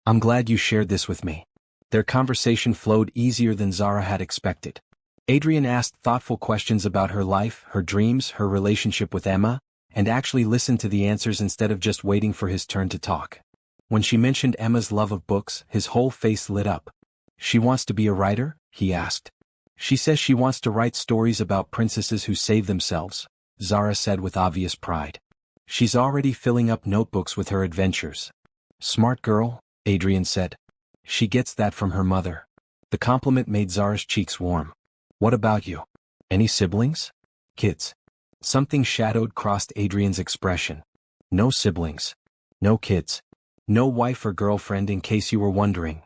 Speaker 1: "I'm glad you shared this with me." Their conversation flowed easier than Zara had expected. Adrian asked thoughtful questions about her life, her dreams, her relationship with Emma, and actually listened to the answers instead of just waiting for his turn to talk. When she mentioned Emma's love of books, his whole face lit up. "She wants to be a writer?" he asked. "She says she wants to write stories about princesses who save themselves," Zara said with obvious pride. "She's already filling up notebooks with her adventures." "Smart girl," Adrian said. "She gets that from her mother." The compliment made Zara's cheeks warm. "What about you? Any siblings?" "Kids." Something shadowed crossed Adrian's expression. "No siblings. No kids. No wife or girlfriend, in case you were wondering."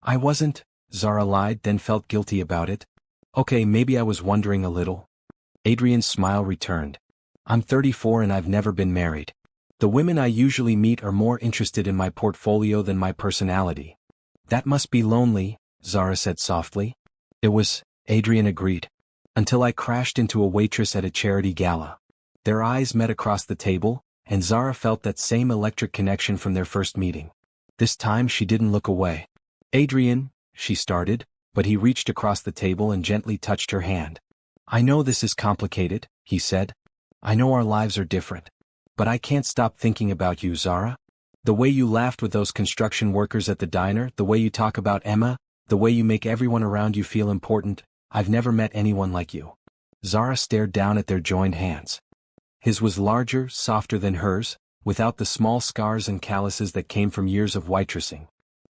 Speaker 1: "I wasn't," Zara lied, then felt guilty about it. "Okay, maybe I was wondering a little." Adrian's smile returned. "I'm 34 and I've never been married. The women I usually meet are more interested in my portfolio than my personality." "That must be lonely," Zara said softly. "It was," Adrian agreed. "Until I crashed into a waitress at a charity gala." Their eyes met across the table, and Zara felt that same electric connection from their first meeting. This time she didn't look away. "Adrian," she started, but he reached across the table and gently touched her hand. "I know this is complicated," he said. "I know our lives are different. But I can't stop thinking about you, Zara. The way you laughed with those construction workers at the diner, the way you talk about Emma, the way you make everyone around you feel important. I've never met anyone like you." Zara stared down at their joined hands. His was larger, softer than hers, without the small scars and calluses that came from years of waitressing.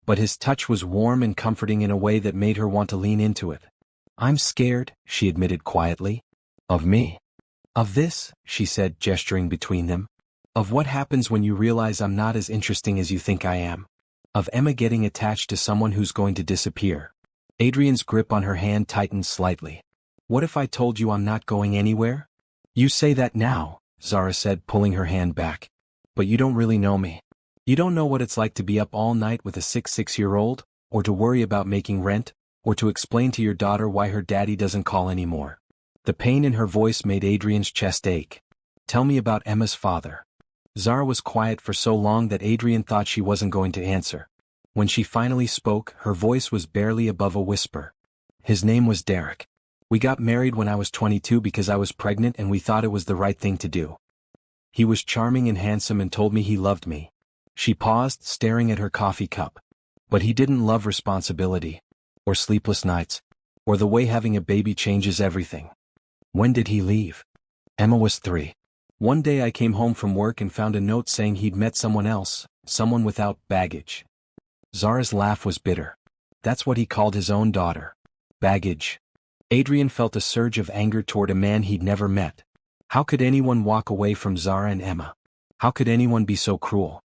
Speaker 1: But his touch was warm and comforting in a way that made her want to lean into it. "I'm scared," she admitted quietly. "Of me?" "Of this," she said, gesturing between them. "Of what happens when you realize I'm not as interesting as you think I am. Of Emma getting attached to someone who's going to disappear." Adrian's grip on her hand tightened slightly. "What if I told you I'm not going anywhere?" "You say that now," Zara said, pulling her hand back. "But you don't really know me. You don't know what it's like to be up all night with a 6-year-old, or to worry about making rent, or to explain to your daughter why her daddy doesn't call anymore." The pain in her voice made Adrian's chest ache. "Tell me about Emma's father." Zara was quiet for so long that Adrian thought she wasn't going to answer. When she finally spoke, her voice was barely above a whisper. "His name was Derek. We got married when I was 22 because I was pregnant and we thought it was the right thing to do. He was charming and handsome and told me he loved me." She paused, staring at her coffee cup. "But he didn't love responsibility, or sleepless nights, or the way having a baby changes everything." "When did he leave?" "Emma was 3. One day I came home from work and found a note saying he'd met someone else, someone without baggage." Zara's laugh was bitter. That's what he called his own daughter. Baggage. Adrian felt a surge of anger toward a man he'd never met. How could anyone walk away from Zara and Emma? How could anyone be so cruel?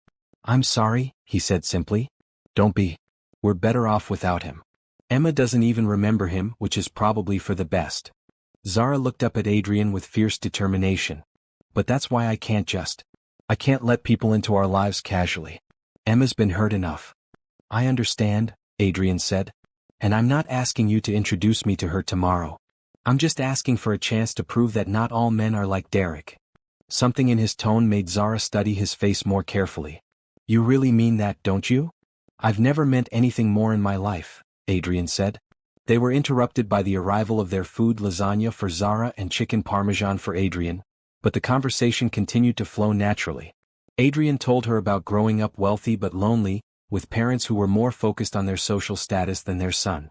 Speaker 1: "I'm sorry," he said simply. "Don't be. We're better off without him. Emma doesn't even remember him, which is probably for the best." Zara looked up at Adrian with fierce determination. "But that's why I can't let people into our lives casually. Emma's been hurt enough." "I understand," Adrian said. "And I'm not asking you to introduce me to her tomorrow. I'm just asking for a chance to prove that not all men are like Derek." Something in his tone made Zara study his face more carefully. "You really mean that, don't you?" "I've never meant anything more in my life," Adrian said. They were interrupted by the arrival of their food: lasagna for Zara and chicken parmesan for Adrian. but the conversation continued to flow naturally. Adrian told her about growing up wealthy but lonely, with parents who were more focused on their social status than their son.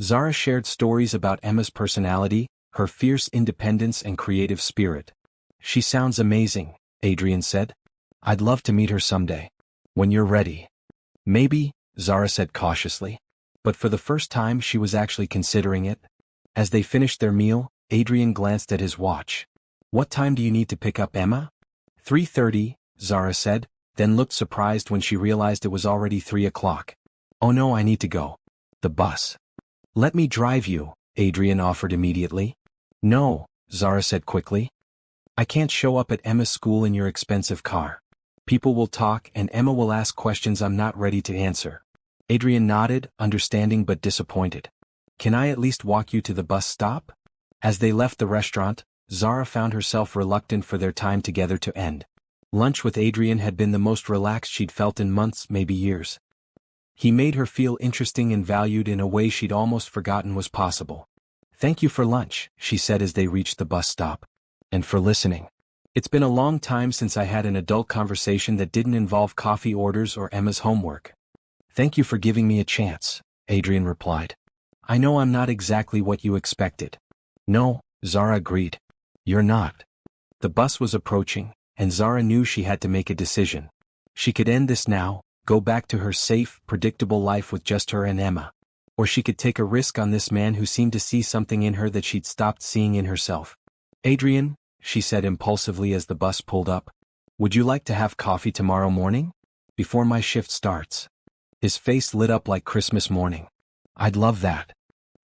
Speaker 1: Zara shared stories about Emma's personality, her fierce independence and creative spirit. "She sounds amazing," Adrian said. "I'd love to meet her someday. When you're ready." "Maybe," Zara said cautiously. But for the first time she was actually considering it. As they finished their meal, Adrian glanced at his watch. "What time do you need to pick up Emma?" 3:30, Zara said, then looked surprised when she realized it was already 3 o'clock. "Oh no, I need to go. The bus." "Let me drive you," Adrian offered immediately. "No," Zara said quickly. "I can't show up at Emma's school in your expensive car. People will talk and Emma will ask questions I'm not ready to answer." Adrian nodded, understanding but disappointed. "Can I at least walk you to the bus stop?" As they left the restaurant, Zara found herself reluctant for their time together to end. Lunch with Adrian had been the most relaxed she'd felt in months, maybe years. He made her feel interesting and valued in a way she'd almost forgotten was possible. "Thank you for lunch," she said as they reached the bus stop. "And for listening. It's been a long time since I had an adult conversation that didn't involve coffee orders or Emma's homework." "Thank you for giving me a chance," Adrian replied. "I know I'm not exactly what you expected." "No," Zara agreed. "You're not." The bus was approaching, and Zara knew she had to make a decision. She could end this now, go back to her safe, predictable life with just her and Emma. Or she could take a risk on this man who seemed to see something in her that she'd stopped seeing in herself. "Adrian," she said impulsively as the bus pulled up, "would you like to have coffee tomorrow morning? Before my shift starts." His face lit up like Christmas morning. "I'd love that.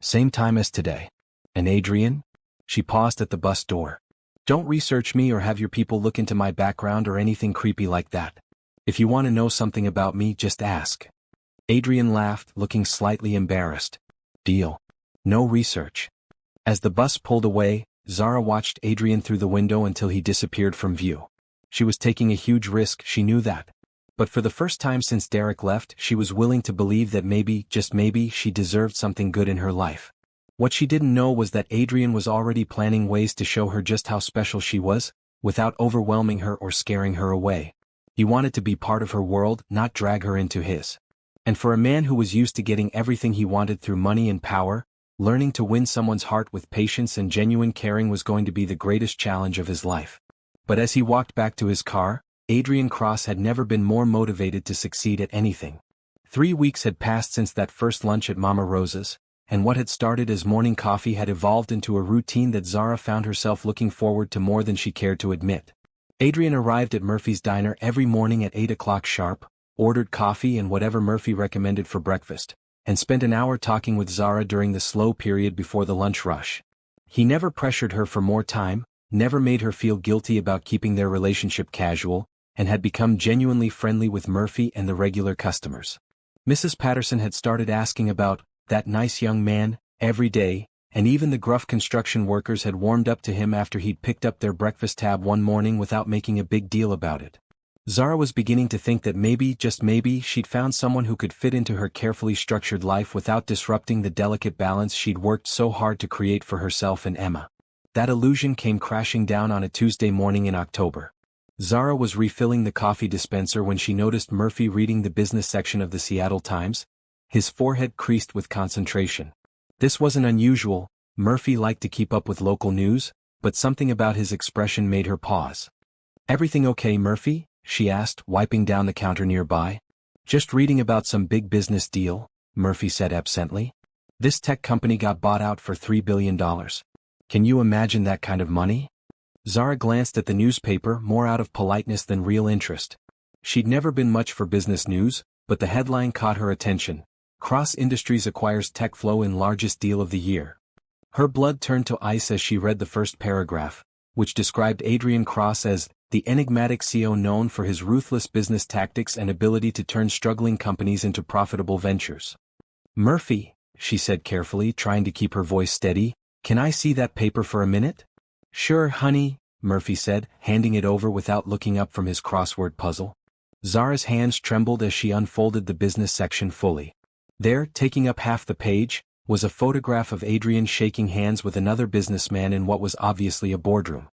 Speaker 1: Same time as today." "And Adrian?" She paused at the bus door. "Don't research me or have your people look into my background or anything creepy like that. If you want to know something about me, just ask." Adrian laughed, looking slightly embarrassed. "Deal. No research." As the bus pulled away, Zara watched Adrian through the window until he disappeared from view. She was taking a huge risk, she knew that. But for the first time since Derek left, she was willing to believe that maybe, just maybe, she deserved something good in her life. What she didn't know was that Adrian was already planning ways to show her just how special she was, without overwhelming her or scaring her away. He wanted to be part of her world, not drag her into his. And for a man who was used to getting everything he wanted through money and power, learning to win someone's heart with patience and genuine caring was going to be the greatest challenge of his life. But as he walked back to his car, Adrian Cross had never been more motivated to succeed at anything. 3 weeks had passed since that first lunch at Mama Rosa's, and what had started as morning coffee had evolved into a routine that Zara found herself looking forward to more than she cared to admit. Adrian arrived at Murphy's diner every morning at 8 o'clock sharp, ordered coffee and whatever Murphy recommended for breakfast, and spent an hour talking with Zara during the slow period before the lunch rush. He never pressured her for more time, never made her feel guilty about keeping their relationship casual, and had become genuinely friendly with Murphy and the regular customers. Mrs. Patterson had started asking about that nice young man every day, and even the gruff construction workers had warmed up to him after he'd picked up their breakfast tab one morning without making a big deal about it. Zara was beginning to think that maybe, just maybe, she'd found someone who could fit into her carefully structured life without disrupting the delicate balance she'd worked so hard to create for herself and Emma. That illusion came crashing down on a Tuesday morning in October. Zara was refilling the coffee dispenser when she noticed Murphy reading the business section of the Seattle Times. His forehead creased with concentration. This wasn't unusual. Murphy liked to keep up with local news, but something about his expression made her pause. "Everything okay, Murphy?" she asked, wiping down the counter nearby. "Just reading about some big business deal," Murphy said absently. "This tech company got bought out for $3 billion. Can you imagine that kind of money?" Zara glanced at the newspaper more out of politeness than real interest. She'd never been much for business news, but the headline caught her attention. Cross Industries acquires TechFlow in largest deal of the year. Her blood turned to ice as she read the first paragraph, which described Adrian Cross as the enigmatic CEO known for his ruthless business tactics and ability to turn struggling companies into profitable ventures. "Murphy," she said carefully, trying to keep her voice steady, "can I see that paper for a minute?" "Sure, honey," Murphy said, handing it over without looking up from his crossword puzzle. Zara's hands trembled as she unfolded the business section fully. There, taking up half the page, was a photograph of Adrian shaking hands with another businessman in what was obviously a boardroom.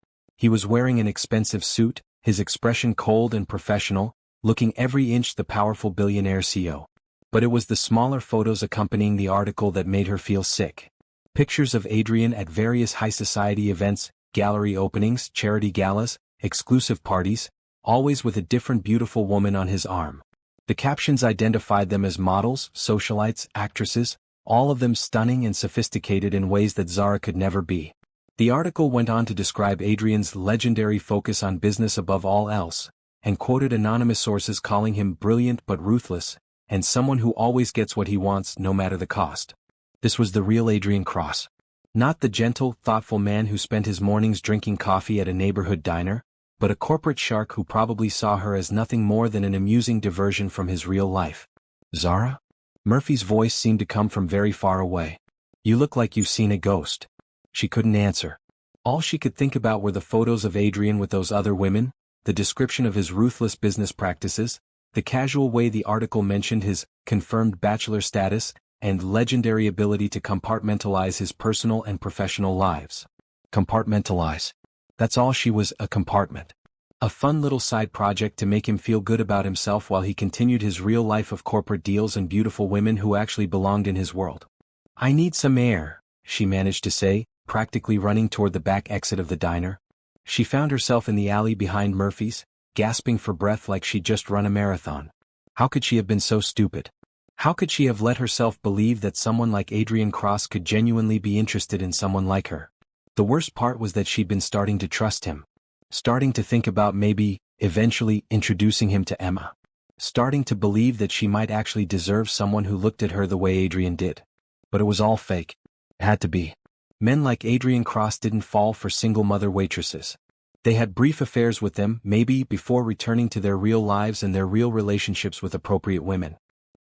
Speaker 1: He was wearing an expensive suit, his expression cold and professional, looking every inch the powerful billionaire CEO. But it was the smaller photos accompanying the article that made her feel sick. Pictures of Adrian at various high society events, gallery openings, charity galas, exclusive parties, always with a different beautiful woman on his arm. The captions identified them as models, socialites, actresses, all of them stunning and sophisticated in ways that Zara could never be. The article went on to describe Adrian's legendary focus on business above all else, and quoted anonymous sources calling him brilliant but ruthless, and someone who always gets what he wants no matter the cost. This was the real Adrian Cross. Not the gentle, thoughtful man who spent his mornings drinking coffee at a neighborhood diner, but a corporate shark who probably saw her as nothing more than an amusing diversion from his real life. Zara? Murphy's voice seemed to come from very far away. You look like you've seen a ghost. She couldn't answer. All she could think about were the photos of Adrian with those other women, the description of his ruthless business practices, the casual way the article mentioned his confirmed bachelor status, and legendary ability to compartmentalize his personal and professional lives. Compartmentalize. That's all she was, a compartment. A fun little side project to make him feel good about himself while he continued his real life of corporate deals and beautiful women who actually belonged in his world. I need some air, she managed to say, practically running toward the back exit of the diner. She found herself in the alley behind Murphy's, gasping for breath like she'd just run a marathon. How could she have been so stupid? How could she have let herself believe that someone like Adrian Cross could genuinely be interested in someone like her? The worst part was that she'd been starting to trust him. Starting to think about maybe, eventually, introducing him to Emma. Starting to believe that she might actually deserve someone who looked at her the way Adrian did. But it was all fake. It had to be. Men like Adrian Cross didn't fall for single mother waitresses. They had brief affairs with them, maybe, before returning to their real lives and their real relationships with appropriate women.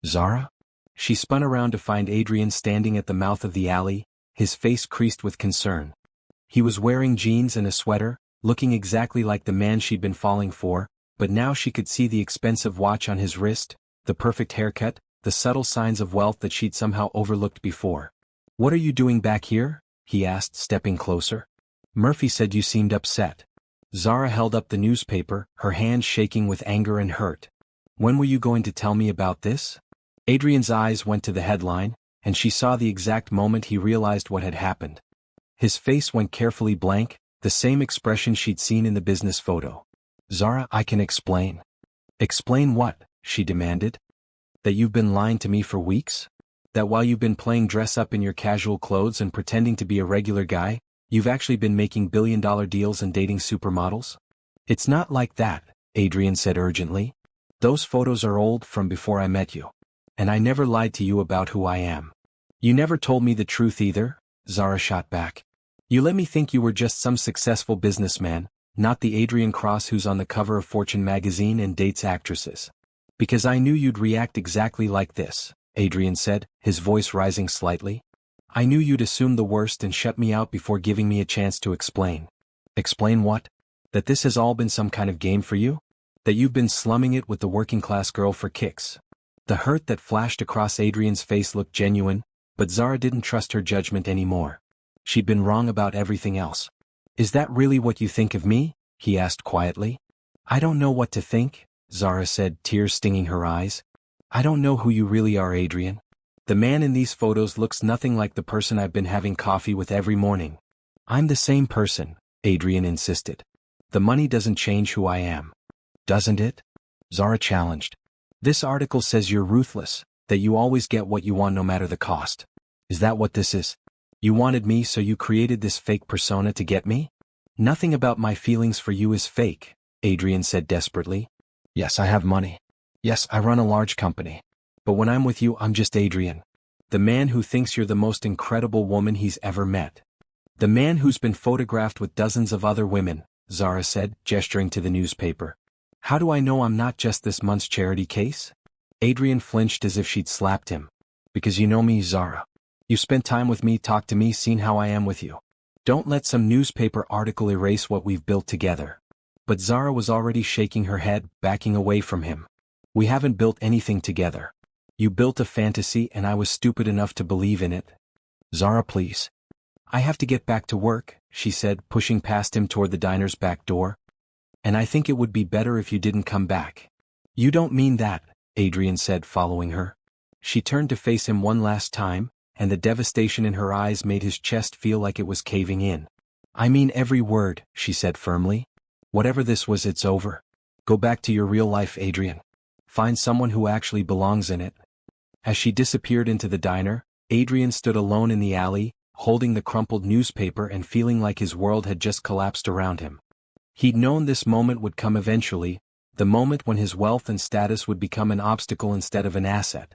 Speaker 1: Zara? She spun around to find Adrian standing at the mouth of the alley, his face creased with concern. He was wearing jeans and a sweater, looking exactly like the man she'd been falling for, but now she could see the expensive watch on his wrist, the perfect haircut, the subtle signs of wealth that she'd somehow overlooked before. What are you doing back here? He asked, stepping closer. Murphy said you seemed upset. Zara held up the newspaper, her hands shaking with anger and hurt. When were you going to tell me about this? Adrian's eyes went to the headline, and she saw the exact moment he realized what had happened. His face went carefully blank, the same expression she'd seen in the business photo. Zara, I can explain. Explain what? She demanded. That you've been lying to me for weeks? That while you've been playing dress up in your casual clothes and pretending to be a regular guy, you've actually been making billion-dollar deals and dating supermodels? It's not like that, Adrian said urgently. Those photos are old, from before I met you. And I never lied to you about who I am. You never told me the truth either, Zara shot back. You let me think you were just some successful businessman, not the Adrian Cross who's on the cover of Fortune magazine and dates actresses. Because I knew you'd react exactly like this, Adrian said, his voice rising slightly. I knew you'd assume the worst and shut me out before giving me a chance to explain. Explain what? That this has all been some kind of game for you? That you've been slumming it with the working-class girl for kicks? The hurt that flashed across Adrian's face looked genuine, but Zara didn't trust her judgment anymore. She'd been wrong about everything else. Is that really what you think of me? He asked quietly. I don't know what to think, Zara said, tears stinging her eyes. I don't know who you really are, Adrian. The man in these photos looks nothing like the person I've been having coffee with every morning. I'm the same person, Adrian insisted. The money doesn't change who I am. Doesn't it? Zara challenged. This article says you're ruthless, that you always get what you want no matter the cost. Is that what this is? You wanted me, so you created this fake persona to get me? Nothing about my feelings for you is fake, Adrian said desperately. Yes, I have money. Yes, I run a large company. But when I'm with you, I'm just Adrian. The man who thinks you're the most incredible woman he's ever met. The man who's been photographed with dozens of other women, Zara said, gesturing to the newspaper. How do I know I'm not just this month's charity case? Adrian flinched as if she'd slapped him. Because you know me, Zara. You spent time with me, talked to me, seen how I am with you. Don't let some newspaper article erase what we've built together. But Zara was already shaking her head, backing away from him. We haven't built anything together. You built a fantasy and I was stupid enough to believe in it. Zara, please. I have to get back to work, she said, pushing past him toward the diner's back door. "And I think it would be better if you didn't come back." "You don't mean that," Adrian said, following her. She turned to face him one last time, and the devastation in her eyes made his chest feel like it was caving in. "I mean every word," she said firmly. "Whatever this was, it's over. Go back to your real life, Adrian. Find someone who actually belongs in it." As she disappeared into the diner, Adrian stood alone in the alley, holding the crumpled newspaper and feeling like his world had just collapsed around him. He'd known this moment would come eventually, the moment when his wealth and status would become an obstacle instead of an asset.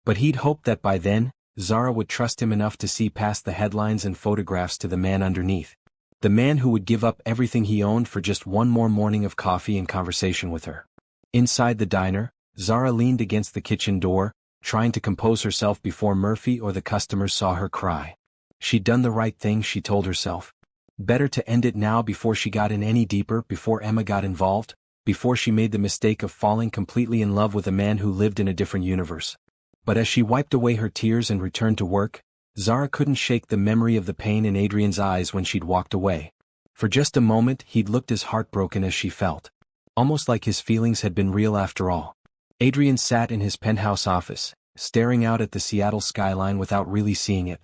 Speaker 1: But he'd hoped that by then, Zara would trust him enough to see past the headlines and photographs to the man underneath. The man who would give up everything he owned for just one more morning of coffee and conversation with her. Inside the diner, Zara leaned against the kitchen door, trying to compose herself before Murphy or the customers saw her cry. She'd done the right thing, she told herself. Better to end it now before she got in any deeper, before Emma got involved, before she made the mistake of falling completely in love with a man who lived in a different universe. But as she wiped away her tears and returned to work, Zara couldn't shake the memory of the pain in Adrian's eyes when she'd walked away. For just a moment he'd looked as heartbroken as she felt. Almost like his feelings had been real after all. Adrian sat in his penthouse office, staring out at the Seattle skyline without really seeing it.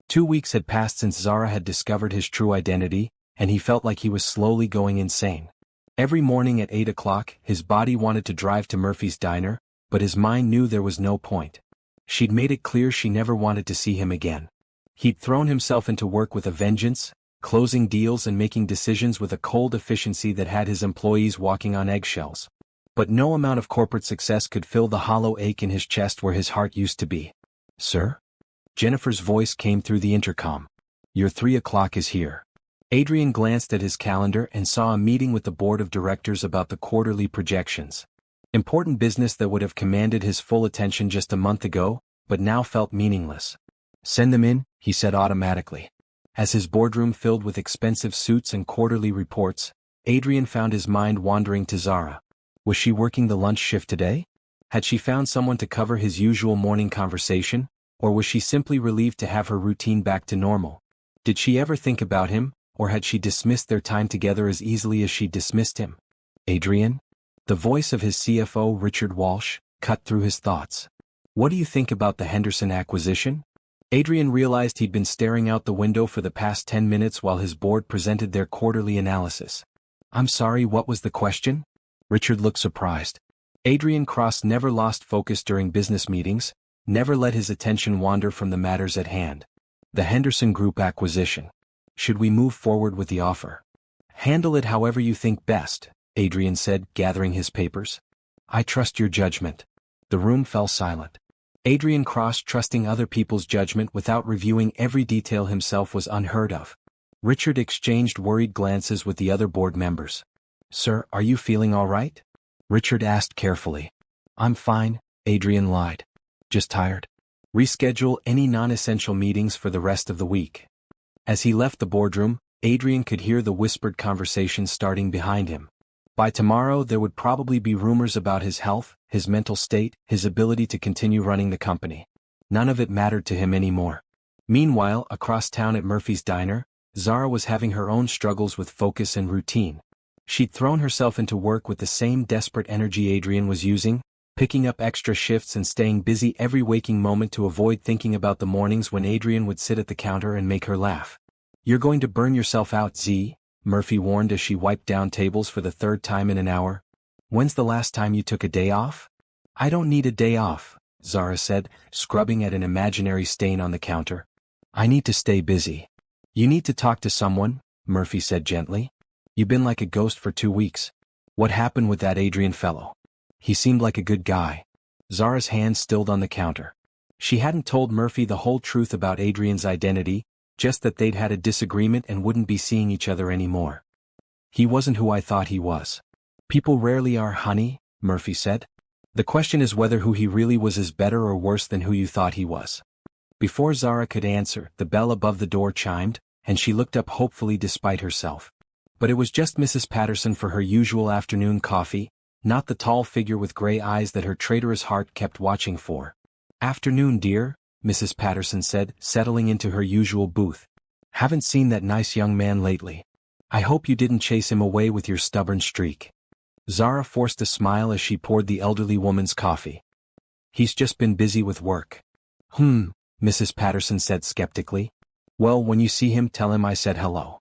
Speaker 1: 2 weeks had passed since Zara had discovered his true identity, and he felt like he was slowly going insane. Every morning at 8 o'clock, his body wanted to drive to Murphy's diner, but his mind knew there was no point. She'd made it clear she never wanted to see him again. He'd thrown himself into work with a vengeance, closing deals and making decisions with a cold efficiency that had his employees walking on eggshells. But no amount of corporate success could fill the hollow ache in his chest where his heart used to be. "Sir?" Jennifer's voice came through the intercom. "Your 3 o'clock is here." Adrian glanced at his calendar and saw a meeting with the board of directors about the quarterly projections. Important business that would have commanded his full attention just a month ago, but now felt meaningless. "Send them in," he said automatically. As his boardroom filled with expensive suits and quarterly reports, Adrian found his mind wandering to Zara. Was she working the lunch shift today? Had she found someone to cover his usual morning conversation, or was she simply relieved to have her routine back to normal? Did she ever think about him, or had she dismissed their time together as easily as she dismissed him? "Adrian?" The voice of his CFO, Richard Walsh, cut through his thoughts. "What do you think about the Henderson acquisition?" Adrian realized he'd been staring out the window for the past 10 minutes while his board presented their quarterly analysis. "I'm sorry, what was the question?" Richard looked surprised. Adrian Cross never lost focus during business meetings, never let his attention wander from the matters at hand. "The Henderson Group acquisition. Should we move forward with the offer?" "Handle it however you think best," Adrian said, gathering his papers. "I trust your judgment." The room fell silent. Adrian Cross trusting other people's judgment without reviewing every detail himself was unheard of. Richard exchanged worried glances with the other board members. "Sir, are you feeling all right?" Richard asked carefully. "I'm fine," Adrian lied. "Just tired. Reschedule any non-essential meetings for the rest of the week." As he left the boardroom, Adrian could hear the whispered conversation starting behind him. By tomorrow there would probably be rumors about his health, his mental state, his ability to continue running the company. None of it mattered to him anymore. Meanwhile, across town at Murphy's diner, Zara was having her own struggles with focus and routine. She'd thrown herself into work with the same desperate energy Adrian was using, picking up extra shifts and staying busy every waking moment to avoid thinking about the mornings when Adrian would sit at the counter and make her laugh. "You're going to burn yourself out, Z," Murphy warned as she wiped down tables for the 3rd time in an hour. "When's the last time you took a day off?" "I don't need a day off," Zara said, scrubbing at an imaginary stain on the counter. "I need to stay busy." "You need to talk to someone," Murphy said gently. "You've been like a ghost for 2 weeks. What happened with that Adrian fellow? He seemed like a good guy." Zara's hand stilled on the counter. She hadn't told Murphy the whole truth about Adrian's identity, just that they'd had a disagreement and wouldn't be seeing each other anymore. "He wasn't who I thought he was." "People rarely are, honey," Murphy said. "The question is whether who he really was is better or worse than who you thought he was." Before Zara could answer, the bell above the door chimed, and she looked up hopefully despite herself. But it was just Mrs. Patterson for her usual afternoon coffee, not the tall figure with gray eyes that her traitorous heart kept watching for. "Afternoon, dear," Mrs. Patterson said, settling into her usual booth. Haven't seen that nice young man lately. I hope you didn't chase him away with your stubborn streak. Zara forced a smile as she poured the elderly woman's coffee. He's just been busy with work. Mrs. Patterson said skeptically. Well, when you see him, tell him I said hello.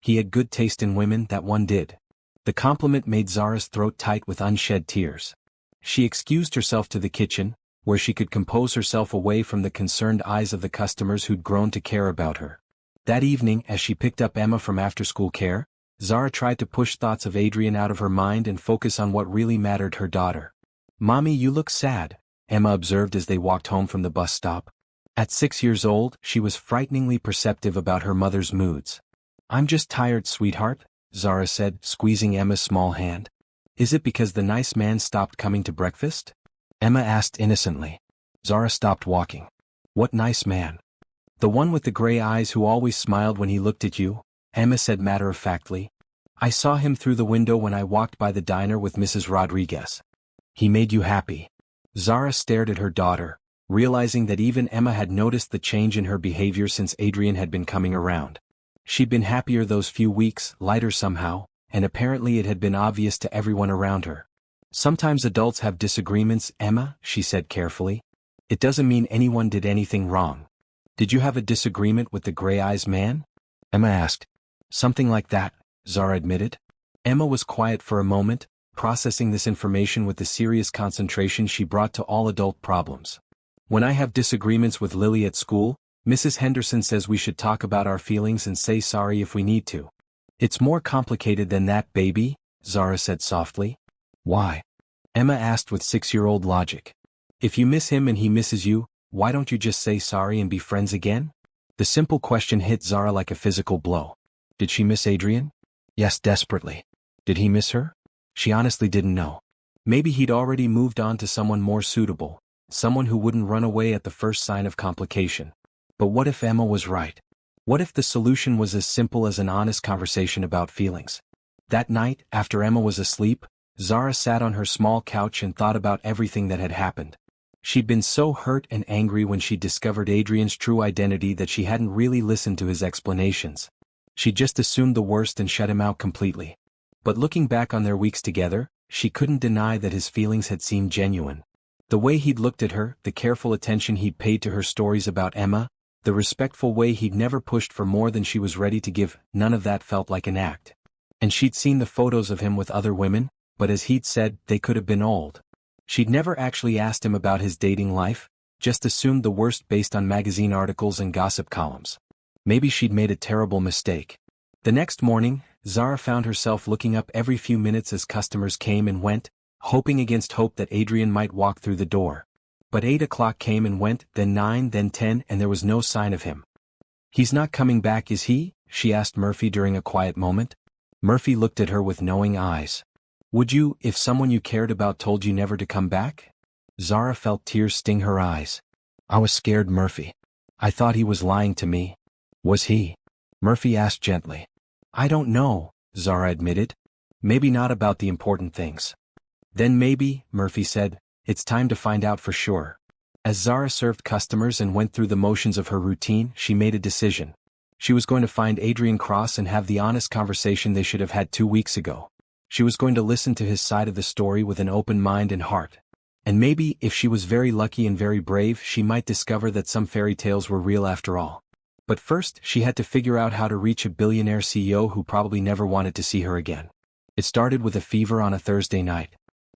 Speaker 1: He had good taste in women, that one did. The compliment made Zara's throat tight with unshed tears. She excused herself to the kitchen, where she could compose herself away from the concerned eyes of the customers who'd grown to care about her. That evening, as she picked up Emma from after-school care, Zara tried to push thoughts of Adrian out of her mind and focus on what really mattered: her daughter. Mommy, you look sad, Emma observed as they walked home from the bus stop. At 6 years old, she was frighteningly perceptive about her mother's moods. I'm just tired, sweetheart, Zara said, squeezing Emma's small hand. Is it because the nice man stopped coming to breakfast? Emma asked innocently. Zara stopped walking. What nice man? The one with the gray eyes who always smiled when he looked at you, Emma said matter-of-factly. I saw him through the window when I walked by the diner with Mrs. Rodriguez. He made you happy. Zara stared at her daughter, realizing that even Emma had noticed the change in her behavior since Adrian had been coming around. She'd been happier those few weeks, lighter somehow, and apparently it had been obvious to everyone around her. Sometimes adults have disagreements, Emma, she said carefully. It doesn't mean anyone did anything wrong. Did you have a disagreement with the gray-eyes man? Emma asked. Something like that, Zara admitted. Emma was quiet for a moment, processing this information with the serious concentration she brought to all adult problems. When I have disagreements with Lily at school, Mrs. Henderson says we should talk about our feelings and say sorry if we need to. It's more complicated than that, baby, Zara said softly. Why? Emma asked with 6-year-old logic. If you miss him and he misses you, why don't you just say sorry and be friends again? The simple question hit Zara like a physical blow. Did she miss Adrian? Yes, desperately. Did he miss her? She honestly didn't know. Maybe he'd already moved on to someone more suitable, someone who wouldn't run away at the first sign of complication. But what if Emma was right? What if the solution was as simple as an honest conversation about feelings? That night, after Emma was asleep, Zara sat on her small couch and thought about everything that had happened. She'd been so hurt and angry when she discovered Adrian's true identity that she hadn't really listened to his explanations. She'd just assumed the worst and shut him out completely. But looking back on their weeks together, she couldn't deny that his feelings had seemed genuine. The way he'd looked at her, the careful attention he'd paid to her stories about Emma, the respectful way he'd never pushed for more than she was ready to give, none of that felt like an act. And she'd seen the photos of him with other women, but as he'd said, they could have been old. She'd never actually asked him about his dating life, just assumed the worst based on magazine articles and gossip columns. Maybe she'd made a terrible mistake. The next morning, Zara found herself looking up every few minutes as customers came and went, hoping against hope that Adrian might walk through the door. But 8 o'clock came and went, then 9, then 10, and there was no sign of him. He's not coming back, is he? She asked Murphy during a quiet moment. Murphy looked at her with knowing eyes. Would you, if someone you cared about told you never to come back? Zara felt tears sting her eyes. I was scared, Murphy. I thought he was lying to me. Was he? Murphy asked gently. I don't know, Zara admitted. Maybe not about the important things. Then maybe, Murphy said, it's time to find out for sure. As Zara served customers and went through the motions of her routine, she made a decision. She was going to find Adrian Cross and have the honest conversation they should have had 2 weeks ago. She was going to listen to his side of the story with an open mind and heart. And maybe, if she was very lucky and very brave, she might discover that some fairy tales were real after all. But first, she had to figure out how to reach a billionaire CEO who probably never wanted to see her again. It started with a fever on a Thursday night.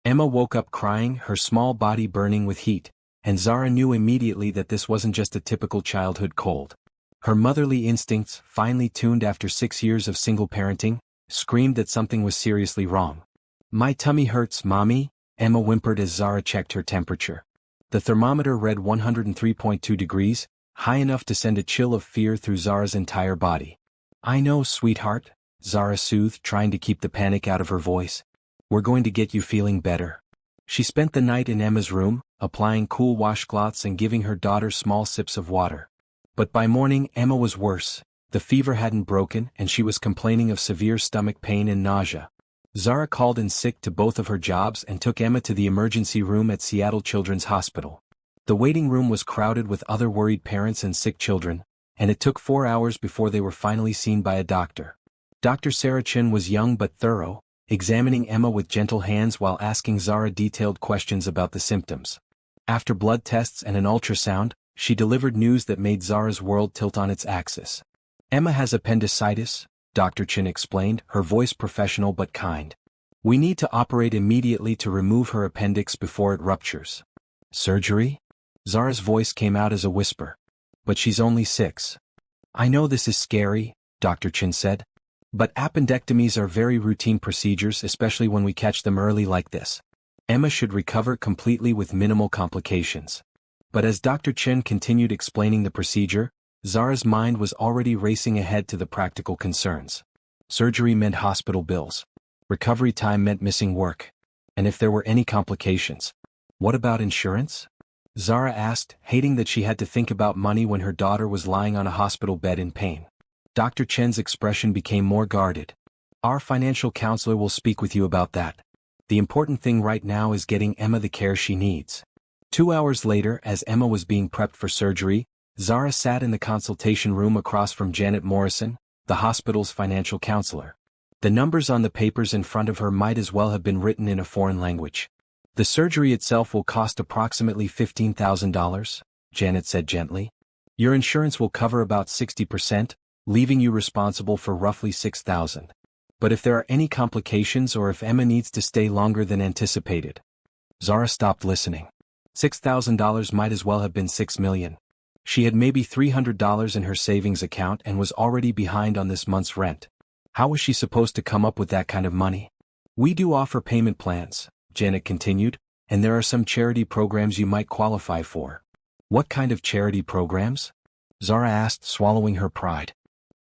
Speaker 1: Emma woke up crying, her small body burning with heat, and Zara knew immediately that this wasn't just a typical childhood cold. Her motherly instincts, finely tuned after 6 years of single parenting, screamed that something was seriously wrong. My tummy hurts, Mommy, Emma whimpered as Zara checked her temperature. The thermometer read 103.2 degrees, high enough to send a chill of fear through Zara's entire body. I know, sweetheart, Zara soothed, trying to keep the panic out of her voice. We're going to get you feeling better. She spent the night in Emma's room, applying cool washcloths and giving her daughter small sips of water. But by morning, Emma was worse. The fever hadn't broken, and she was complaining of severe stomach pain and nausea. Zara called in sick to both of her jobs and took Emma to the emergency room at Seattle Children's Hospital. The waiting room was crowded with other worried parents and sick children, and it took 4 hours before they were finally seen by a doctor. Dr. Sarachin was young but thorough, examining Emma with gentle hands while asking Zara detailed questions about the symptoms. After blood tests and an ultrasound, she delivered news that made Zara's world tilt on its axis. Emma has appendicitis, Dr. Chin explained, her voice professional but kind. We need to operate immediately to remove her appendix before it ruptures. Surgery? Zara's voice came out as a whisper. But she's only 6. I know this is scary, Dr. Chin said. But appendectomies are very routine procedures, especially when we catch them early like this. Emma should recover completely with minimal complications. But as Dr. Chin continued explaining the procedure, Zara's mind was already racing ahead to the practical concerns. Surgery meant hospital bills. Recovery time meant missing work. And if there were any complications, what about insurance? Zara asked, hating that she had to think about money when her daughter was lying on a hospital bed in pain. Dr. Chen's expression became more guarded. Our financial counselor will speak with you about that. The important thing right now is getting Emma the care she needs. 2 hours later, as Emma was being prepped for surgery, Zara sat in the consultation room across from Janet Morrison, the hospital's financial counselor. The numbers on the papers in front of her might as well have been written in a foreign language. The surgery itself will cost approximately $15,000, Janet said gently. Your insurance will cover about 60%, leaving you responsible for roughly $6,000. But if there are any complications or if Emma needs to stay longer than anticipated. Zara stopped listening. $6,000 might as well have been $6 million. She had maybe $300 in her savings account and was already behind on this month's rent. How was she supposed to come up with that kind of money? We do offer payment plans, Janet continued, and there are some charity programs you might qualify for. What kind of charity programs? Zara asked, swallowing her pride.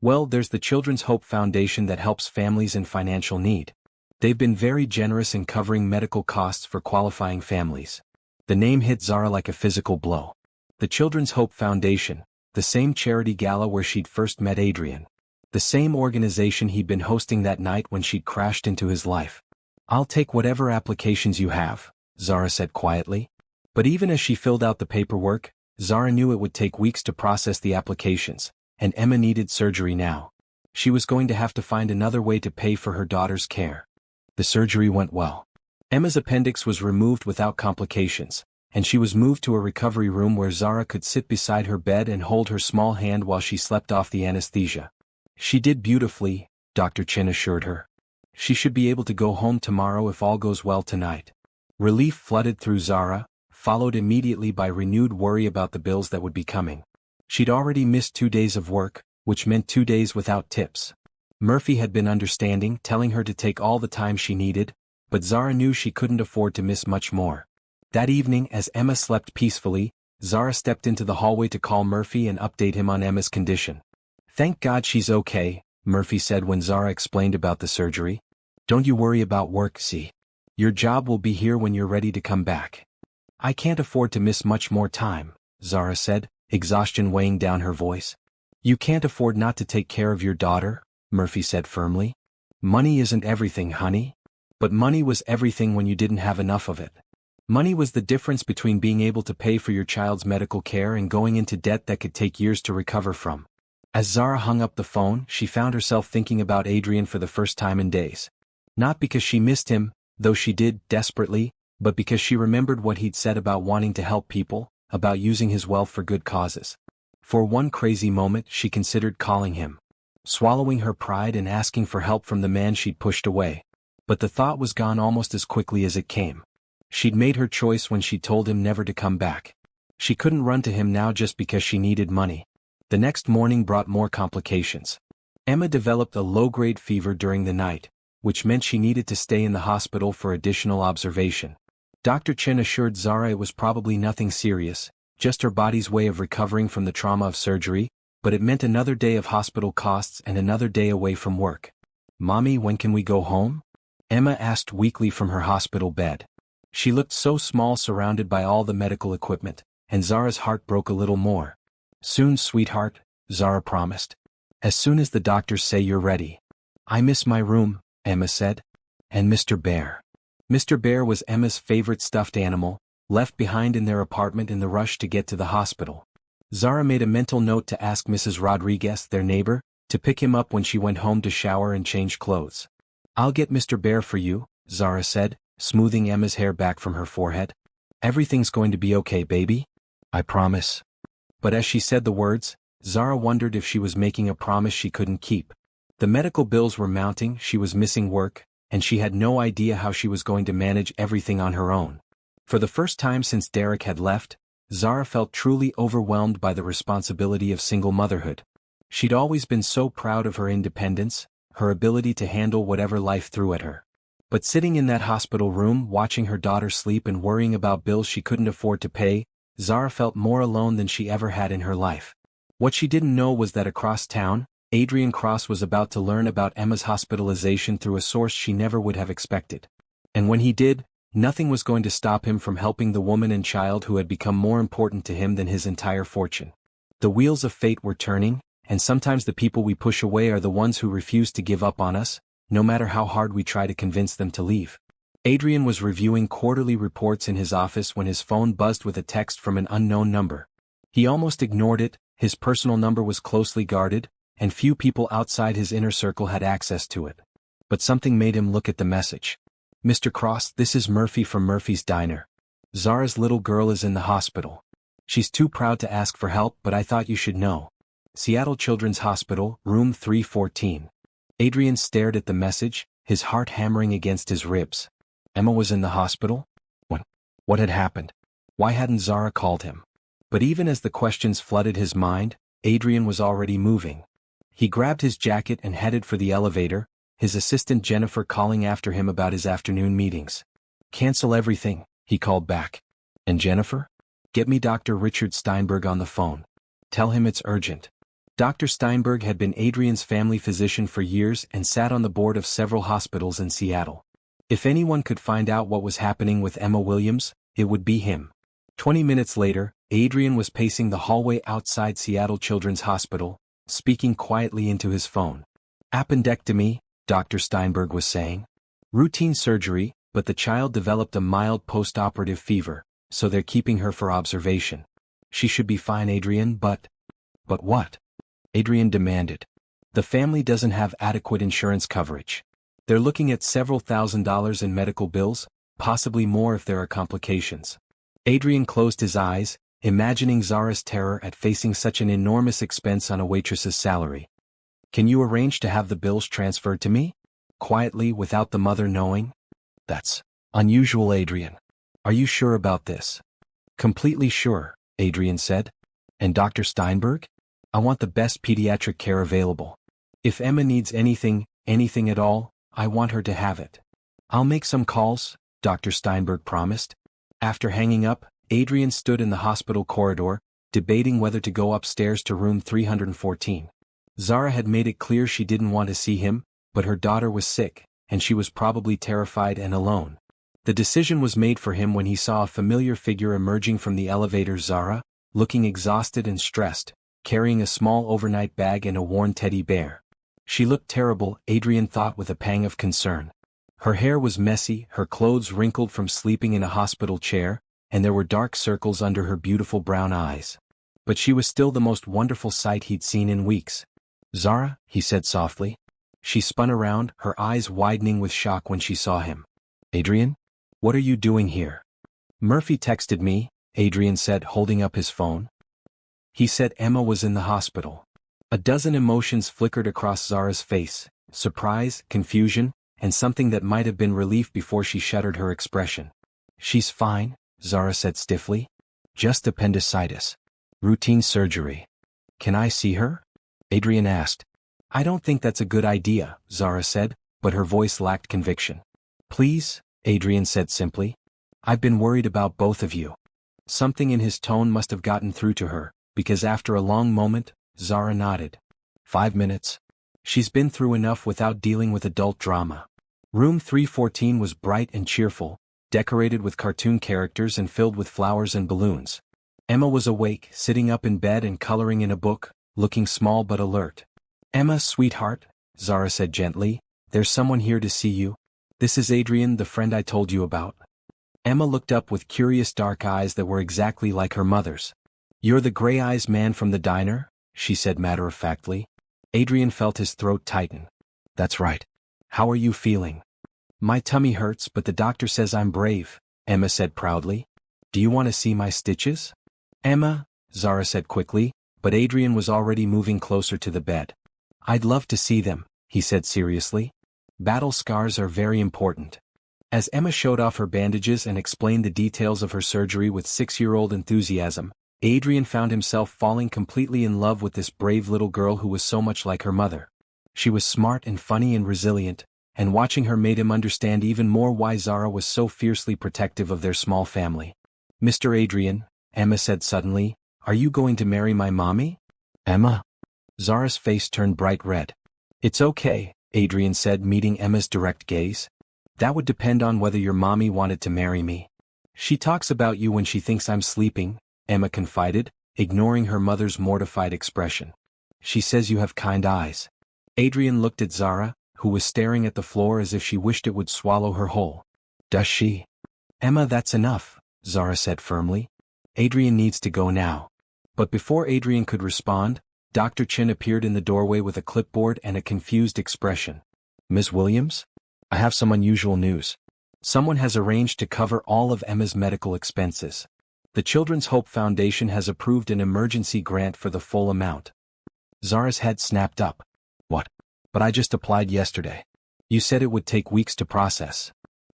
Speaker 1: Well, there's the Children's Hope Foundation that helps families in financial need. They've been very generous in covering medical costs for qualifying families. The name hit Zara like a physical blow. The Children's Hope Foundation, the same charity gala where she'd first met Adrian. The same organization he'd been hosting that night when she'd crashed into his life. I'll take whatever applications you have, Zara said quietly. But even as she filled out the paperwork, Zara knew it would take weeks to process the applications, and Emma needed surgery now. She was going to have to find another way to pay for her daughter's care. The surgery went well. Emma's appendix was removed without complications, and she was moved to a recovery room where Zara could sit beside her bed and hold her small hand while she slept off the anesthesia. She did beautifully, Dr. Chin assured her. She should be able to go home tomorrow if all goes well tonight. Relief flooded through Zara, followed immediately by renewed worry about the bills that would be coming. She'd already missed 2 days of work, which meant 2 days without tips. Murphy had been understanding, telling her to take all the time she needed, but Zara knew she couldn't afford to miss much more. That evening, as Emma slept peacefully, Zara stepped into the hallway to call Murphy and update him on Emma's condition. Thank God she's okay, Murphy said when Zara explained about the surgery. Don't you worry about work, see. Your job will be here when you're ready to come back. I can't afford to miss much more time, Zara said, exhaustion weighing down her voice. You can't afford not to take care of your daughter, Murphy said firmly. Money isn't everything, honey. But money was everything when you didn't have enough of it. Money was the difference between being able to pay for your child's medical care and going into debt that could take years to recover from. As Zara hung up the phone, she found herself thinking about Adrian for the first time in days. Not because she missed him, though she did, desperately, but because she remembered what he'd said about wanting to help people, about using his wealth for good causes. For one crazy moment, she considered calling him, swallowing her pride and asking for help from the man she'd pushed away. But the thought was gone almost as quickly as it came. She'd made her choice when she told him never to come back. She couldn't run to him now just because she needed money. The next morning brought more complications. Emma developed a low-grade fever during the night, which meant she needed to stay in the hospital for additional observation. Dr. Chin assured Zara it was probably nothing serious, just her body's way of recovering from the trauma of surgery, but it meant another day of hospital costs and another day away from work. Mommy, when can we go home? Emma asked weakly from her hospital bed. She looked so small surrounded by all the medical equipment, and Zara's heart broke a little more. Soon, sweetheart, Zara promised. As soon as the doctors say you're ready. I miss my room, Emma said. And Mr. Bear. Mr. Bear was Emma's favorite stuffed animal, left behind in their apartment in the rush to get to the hospital. Zara made a mental note to ask Mrs. Rodriguez, their neighbor, to pick him up when she went home to shower and change clothes. "I'll get Mr. Bear for you," Zara said, smoothing Emma's hair back from her forehead. "Everything's going to be okay, baby. I promise." But as she said the words, Zara wondered if she was making a promise she couldn't keep. The medical bills were mounting, she was missing work, and she had no idea how she was going to manage everything on her own. For the first time since Derek had left, Zara felt truly overwhelmed by the responsibility of single motherhood. She'd always been so proud of her independence, her ability to handle whatever life threw at her. But sitting in that hospital room watching her daughter sleep and worrying about bills she couldn't afford to pay, Zara felt more alone than she ever had in her life. What she didn't know was that across town, Adrian Cross was about to learn about Emma's hospitalization through a source she never would have expected. And when he did, nothing was going to stop him from helping the woman and child who had become more important to him than his entire fortune. The wheels of fate were turning, and sometimes the people we push away are the ones who refuse to give up on us, no matter how hard we try to convince them to leave. Adrian was reviewing quarterly reports in his office when his phone buzzed with a text from an unknown number. He almost ignored it, his personal number was closely guarded, and few people outside his inner circle had access to it. But something made him look at the message. "Mr. Cross, this is Murphy from Murphy's Diner. Zara's little girl is in the hospital. She's too proud to ask for help, but I thought you should know. Seattle Children's Hospital, room 314. Adrian stared at the message, his heart hammering against his ribs. Emma was in the hospital? What had happened? Why hadn't Zara called him? But even as the questions flooded his mind, Adrian was already moving. He grabbed his jacket and headed for the elevator, his assistant Jennifer calling after him about his afternoon meetings. "Cancel everything," he called back. "And Jennifer? Get me Dr. Richard Steinberg on the phone. Tell him it's urgent." Dr. Steinberg had been Adrian's family physician for years and sat on the board of several hospitals in Seattle. If anyone could find out what was happening with Emma Williams, it would be him. 20 minutes later, Adrian was pacing the hallway outside Seattle Children's Hospital, speaking quietly into his phone. "Appendectomy," Dr. Steinberg was saying. "Routine surgery, but the child developed a mild post-operative fever, so they're keeping her for observation. She should be fine, Adrian, but what?" Adrian demanded. "The family doesn't have adequate insurance coverage. They're looking at several $1,000s in medical bills, possibly more if there are complications." Adrian closed his eyes, imagining Zara's terror at facing such an enormous expense on a waitress's salary. "Can you arrange to have the bills transferred to me? Quietly, without the mother knowing?" "That's unusual, Adrian. Are you sure about this?" "Completely sure," Adrian said. "And Dr. Steinberg? I want the best pediatric care available. If Emma needs anything at all, I want her to have it." "I'll make some calls," Dr. Steinberg promised. After hanging up, Adrian stood in the hospital corridor, debating whether to go upstairs to room 314. Zara had made it clear she didn't want to see him, but her daughter was sick, and she was probably terrified and alone. The decision was made for him when he saw a familiar figure emerging from the elevator. Zara, looking exhausted and stressed, carrying a small overnight bag and a worn teddy bear. She looked terrible, Adrian thought with a pang of concern. Her hair was messy, her clothes wrinkled from sleeping in a hospital chair, and there were dark circles under her beautiful brown eyes. But she was still the most wonderful sight he'd seen in weeks. "Zara," he said softly. She spun around, her eyes widening with shock when she saw him. "Adrian? What are you doing here?" "Murphy texted me," Adrian said, holding up his phone. "He said Emma was in the hospital." A dozen emotions flickered across Zara's face: surprise, confusion, and something that might have been relief before she shuttered her expression. "She's fine," Zara said stiffly. "Just appendicitis. Routine surgery." "Can I see her?" Adrian asked. "I don't think that's a good idea," Zara said, but her voice lacked conviction. "Please," Adrian said simply. "I've been worried about both of you." Something in his tone must have gotten through to her, because after a long moment, Zara nodded. 5 minutes. She's been through enough without dealing with adult drama. Room 314 was bright and cheerful, decorated with cartoon characters and filled with flowers and balloons. Emma was awake, sitting up in bed and coloring in a book, looking small but alert. "Emma, sweetheart," Zara said gently, "there's someone here to see you. This is Adrian, the friend I told you about." Emma looked up with curious dark eyes that were exactly like her mother's. "You're the gray-eyes man from the diner?" she said matter-of-factly. Adrian felt his throat tighten. "That's right. How are you feeling?" "My tummy hurts, but the doctor says I'm brave," Emma said proudly. "Do you want to see my stitches?" "Emma," Zara said quickly, but Adrian was already moving closer to the bed. "I'd love to see them," he said seriously. "Battle scars are very important." As Emma showed off her bandages and explained the details of her surgery with 6-year-old enthusiasm, Adrian found himself falling completely in love with this brave little girl who was so much like her mother. She was smart and funny and resilient, and watching her made him understand even more why Zara was so fiercely protective of their small family. "Mr. Adrian," Emma said suddenly, "are you going to marry my mommy?" "Emma?" Zara's face turned bright red. "It's okay," Adrian said, meeting Emma's direct gaze. "That would depend on whether your mommy wanted to marry me." "She talks about you when she thinks I'm sleeping," Emma confided, ignoring her mother's mortified expression. "She says you have kind eyes." Adrian looked at Zara, who was staring at the floor as if she wished it would swallow her whole. "Does she?" "Emma, that's enough," Zara said firmly. "Adrian needs to go now." But before Adrian could respond, Dr. Chin appeared in the doorway with a clipboard and a confused expression. "Ms. Williams? I have some unusual news. Someone has arranged to cover all of Emma's medical expenses. The Children's Hope Foundation has approved an emergency grant for the full amount." Zara's head snapped up. "What? But I just applied yesterday. You said it would take weeks to process."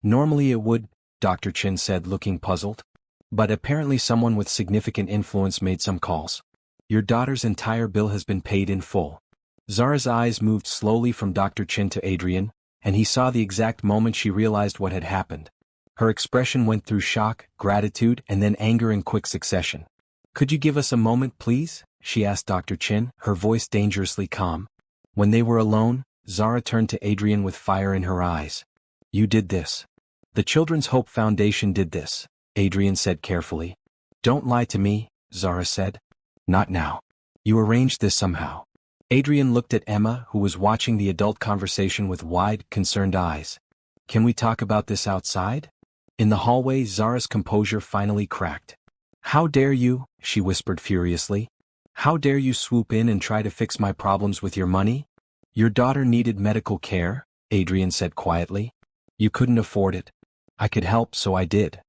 Speaker 1: "Normally it would," Dr. Chin said, looking puzzled. "But apparently someone with significant influence made some calls. Your daughter's entire bill has been paid in full." Zara's eyes moved slowly from Dr. Chin to Adrian, and he saw the exact moment she realized what had happened. Her expression went through shock, gratitude, and then anger in quick succession. "Could you give us a moment, please?" she asked Dr. Chin, her voice dangerously calm. When they were alone, Zara turned to Adrian with fire in her eyes. "You did this. The Children's Hope Foundation did this," Adrian said carefully. "Don't lie to me," Zara said. "Not now. You arranged this somehow." Adrian looked at Emma, who was watching the adult conversation with wide, concerned eyes. "Can we talk about this outside?" In the hallway, Zara's composure finally cracked. "How dare you?" she whispered furiously. "How dare you swoop in and try to fix my problems with your money?" "Your daughter needed medical care," Adrian said quietly. "You couldn't afford it. I could help, so I did."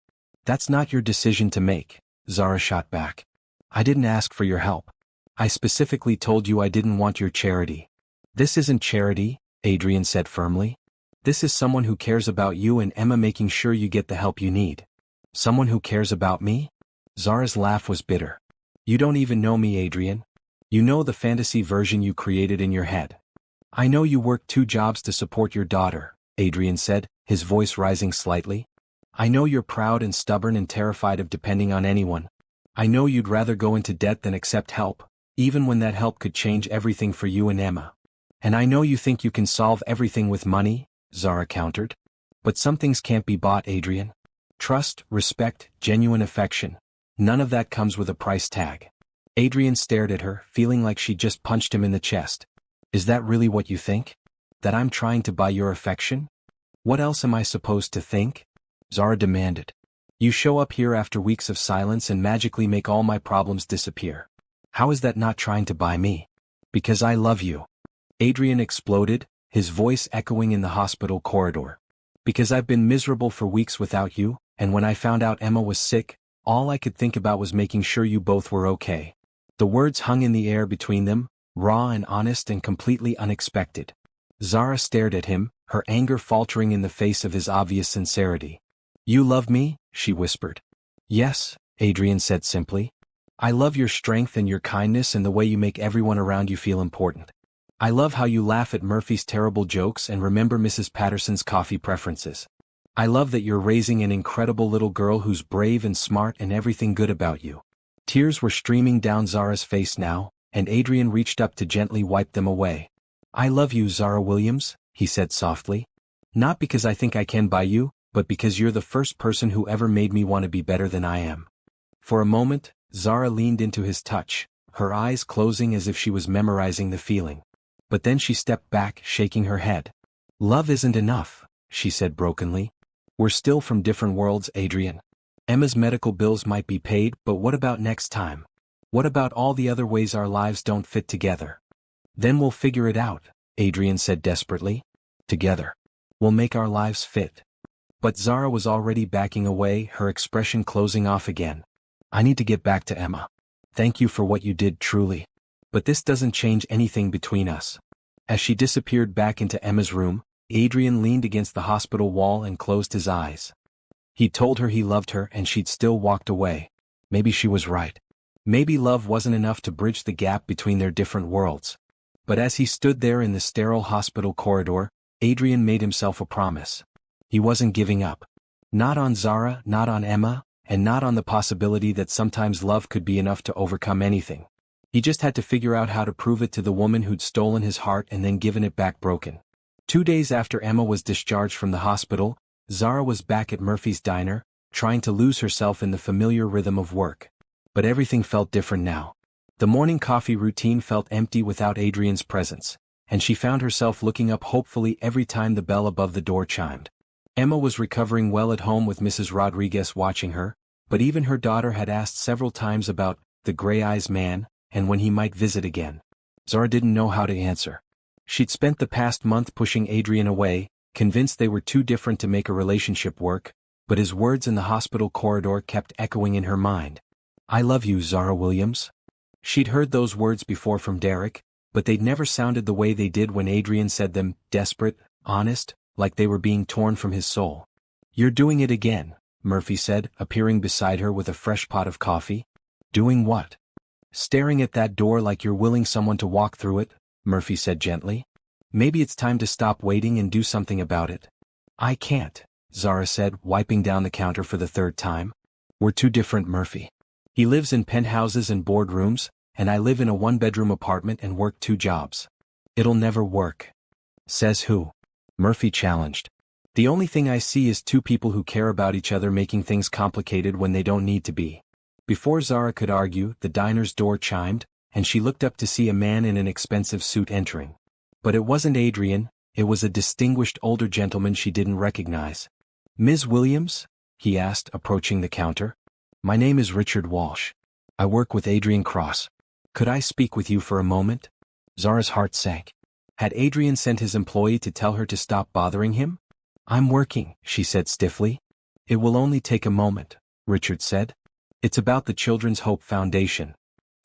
Speaker 1: "That's not your decision to make," Zara shot back. "I didn't ask for your help. I specifically told you I didn't want your charity." "This isn't charity," Adrian said firmly. "This is someone who cares about you and Emma making sure you get the help you need." "Someone who cares about me?" Zara's laugh was bitter. "You don't even know me, Adrian. You know the fantasy version you created in your head." "I know you worked 2 jobs to support your daughter," Adrian said, his voice rising slightly. "I know you're proud and stubborn and terrified of depending on anyone. I know you'd rather go into debt than accept help, even when that help could change everything for you and Emma. And I know you think you can solve everything with money," Zara countered. "But some things can't be bought, Adrian. Trust, respect, genuine affection. None of that comes with a price tag." Adrian stared at her, feeling like she'd just punched him in the chest. "Is that really what you think? That I'm trying to buy your affection? What else am I supposed to think?" Zara demanded. "You show up here after weeks of silence and magically make all my problems disappear. How is that not trying to buy me?" "Because I love you." Adrian exploded, his voice echoing in the hospital corridor. "Because I've been miserable for weeks without you, and when I found out Emma was sick, all I could think about was making sure you both were okay." The words hung in the air between them, raw and honest and completely unexpected. Zara stared at him, her anger faltering in the face of his obvious sincerity. "You love me?" she whispered. "Yes," Adrian said simply. "I love your strength and your kindness and the way you make everyone around you feel important. I love how you laugh at Murphy's terrible jokes and remember Mrs. Patterson's coffee preferences. I love that you're raising an incredible little girl who's brave and smart and everything good about you." Tears were streaming down Zara's face now, and Adrian reached up to gently wipe them away. "I love you, Zara Williams," he said softly. "Not because I think I can buy you, but because you're the first person who ever made me want to be better than I am." For a moment, Zara leaned into his touch, her eyes closing as if she was memorizing the feeling. But then she stepped back, shaking her head. "Love isn't enough," she said brokenly. "We're still from different worlds, Adrian. Emma's medical bills might be paid, but what about next time? What about all the other ways our lives don't fit together? Then we'll figure it out, Adrian said desperately. Together. We'll make our lives fit. But Zara was already backing away, her expression closing off again. I need to get back to Emma. Thank you for what you did, truly. But this doesn't change anything between us. As she disappeared back into Emma's room, Adrian leaned against the hospital wall and closed his eyes. He told her he loved her and she'd still walked away. Maybe she was right. Maybe love wasn't enough to bridge the gap between their different worlds. But as he stood there in the sterile hospital corridor, Adrian made himself a promise. He wasn't giving up. Not on Zara, not on Emma, and not on the possibility that sometimes love could be enough to overcome anything. He just had to figure out how to prove it to the woman who'd stolen his heart and then given it back broken. 2 days after Emma was discharged from the hospital, Zara was back at Murphy's diner, trying to lose herself in the familiar rhythm of work. But everything felt different now. The morning coffee routine felt empty without Adrian's presence, and she found herself looking up hopefully every time the bell above the door chimed. Emma was recovering well at home with Mrs. Rodriguez watching her, but even her daughter had asked several times about the gray-eyes man and when he might visit again. Zara didn't know how to answer. She'd spent the past month pushing Adrian away, convinced they were too different to make a relationship work, but his words in the hospital corridor kept echoing in her mind. I love you, Zara Williams. She'd heard those words before from Derek, but they'd never sounded the way they did when Adrian said them, desperate, honest, like they were being torn from his soul. You're doing it again, Murphy said, appearing beside her with a fresh pot of coffee. Doing what? Staring at that door like you're willing someone to walk through it, Murphy said gently. Maybe it's time to stop waiting and do something about it. I can't, Zara said, wiping down the counter for the third time. We're too different, Murphy. He lives in penthouses and boardrooms, and I live in a one-bedroom apartment and work 2 jobs. It'll never work. Says who? Murphy challenged. The only thing I see is 2 people who care about each other making things complicated when they don't need to be. Before Zara could argue, the diner's door chimed, and she looked up to see a man in an expensive suit entering. But it wasn't Adrian, it was a distinguished older gentleman she didn't recognize. Ms. Williams? He asked, approaching the counter. My name is Richard Walsh. I work with Adrian Cross. Could I speak with you for a moment? Zara's heart sank. Had Adrian sent his employee to tell her to stop bothering him? I'm working, she said stiffly. It will only take a moment, Richard said. It's about the Children's Hope Foundation.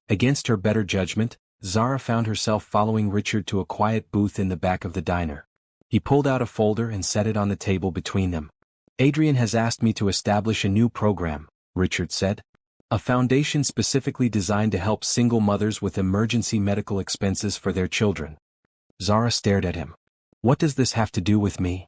Speaker 1: Against her better judgment, Zara found herself following Richard to a quiet booth in the back of the diner. He pulled out a folder and set it on the table between them. Adrian has asked me to establish a new program, Richard said. A foundation specifically designed to help single mothers with emergency medical expenses for their children. Zara stared at him. What does this have to do with me?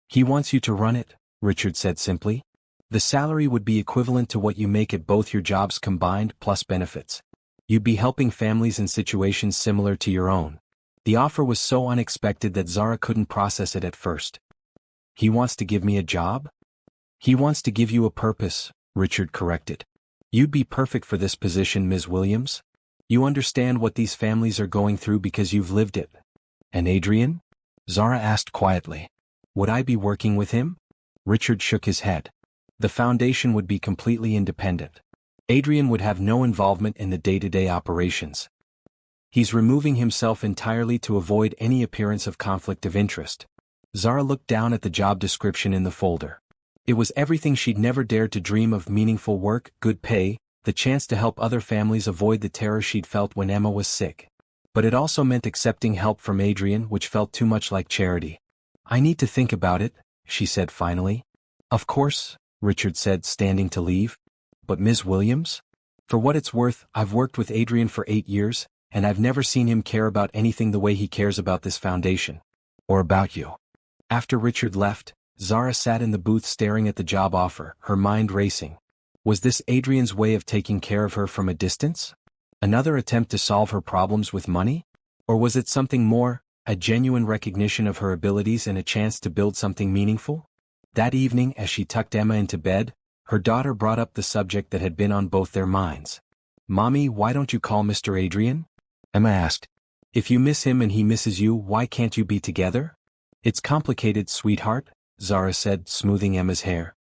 Speaker 1: He wants you to run it, Richard said simply. The salary would be equivalent to what you make at both your jobs combined plus benefits. You'd be helping families in situations similar to your own. The offer was so unexpected that Zara couldn't process it at first. He wants to give me a job? He wants to give you a purpose, Richard corrected. You'd be perfect for this position, Ms. Williams. You understand what these families are going through because you've lived it. And Adrian? Zara asked quietly. Would I be working with him? Richard shook his head. The foundation would be completely independent. Adrian would have no involvement in the day-to-day operations. He's removing himself entirely to avoid any appearance of conflict of interest. Zara looked down at the job description in the folder. It was everything she'd never dared to dream of: meaningful work, good pay, the chance to help other families avoid the terror she'd felt when Emma was sick. But it also meant accepting help from Adrian, which felt too much like charity. I need to think about it, she said finally. Of course, Richard said, standing to leave. But Ms. Williams? For what it's worth, I've worked with Adrian for 8 years, and I've never seen him care about anything the way he cares about this foundation. Or about you. After Richard left, Zara sat in the booth staring at the job offer, her mind racing. Was this Adrian's way of taking care of her from a distance? Another attempt to solve her problems with money? Or was it something more, a genuine recognition of her abilities and a chance to build something meaningful? That evening, as she tucked Emma into bed, her daughter brought up the subject that had been on both their minds. Mommy, why don't you call Mr. Adrian? Emma asked. If you miss him and he misses you, why can't you be together? It's complicated, sweetheart, Zara said, smoothing Emma's hair.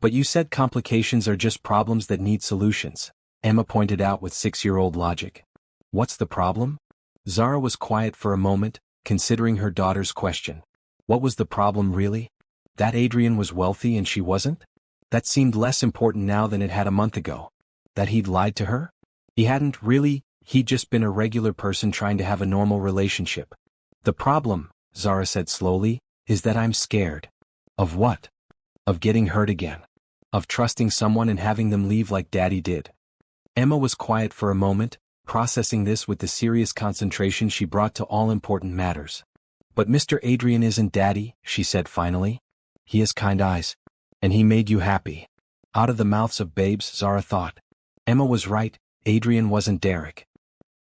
Speaker 1: But you said complications are just problems that need solutions. Emma pointed out with 6-year-old logic. What's the problem? Zara was quiet for a moment, considering her daughter's question. What was the problem really? That Adrian was wealthy and she wasn't? That seemed less important now than it had a month ago. That he'd lied to her? He hadn't really, he'd just been a regular person trying to have a normal relationship. The problem, Zara said slowly, is that I'm scared. Of what? Of getting hurt again. Of trusting someone and having them leave like Daddy did. Emma was quiet for a moment, processing this with the serious concentration she brought to all important matters. But Mr. Adrian isn't Daddy, she said finally. He has kind eyes. And he made you happy. Out of the mouths of babes, Zara thought. Emma was right, Adrian wasn't Derek.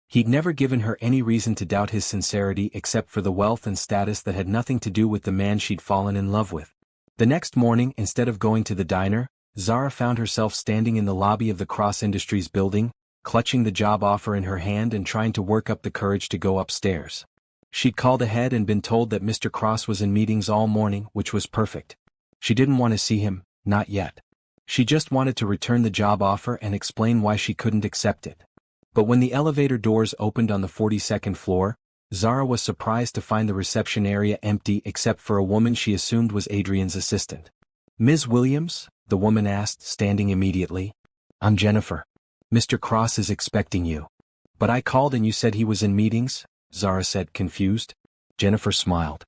Speaker 1: He'd never given her any reason to doubt his sincerity except for the wealth and status that had nothing to do with the man she'd fallen in love with. The next morning, instead of going to the diner, Zara found herself standing in the lobby of the Cross Industries building, clutching the job offer in her hand and trying to work up the courage to go upstairs. She'd called ahead and been told that Mr. Cross was in meetings all morning, which was perfect. She didn't want to see him, not yet. She just wanted to return the job offer and explain why she couldn't accept it. But when the elevator doors opened on the 42nd floor, Zara was surprised to find the reception area empty except for a woman she assumed was Adrian's assistant. Ms. Williams? The woman asked, standing immediately. I'm Jennifer. Mr. Cross is expecting you. But I called and you said he was in meetings, Zara said, confused. Jennifer smiled.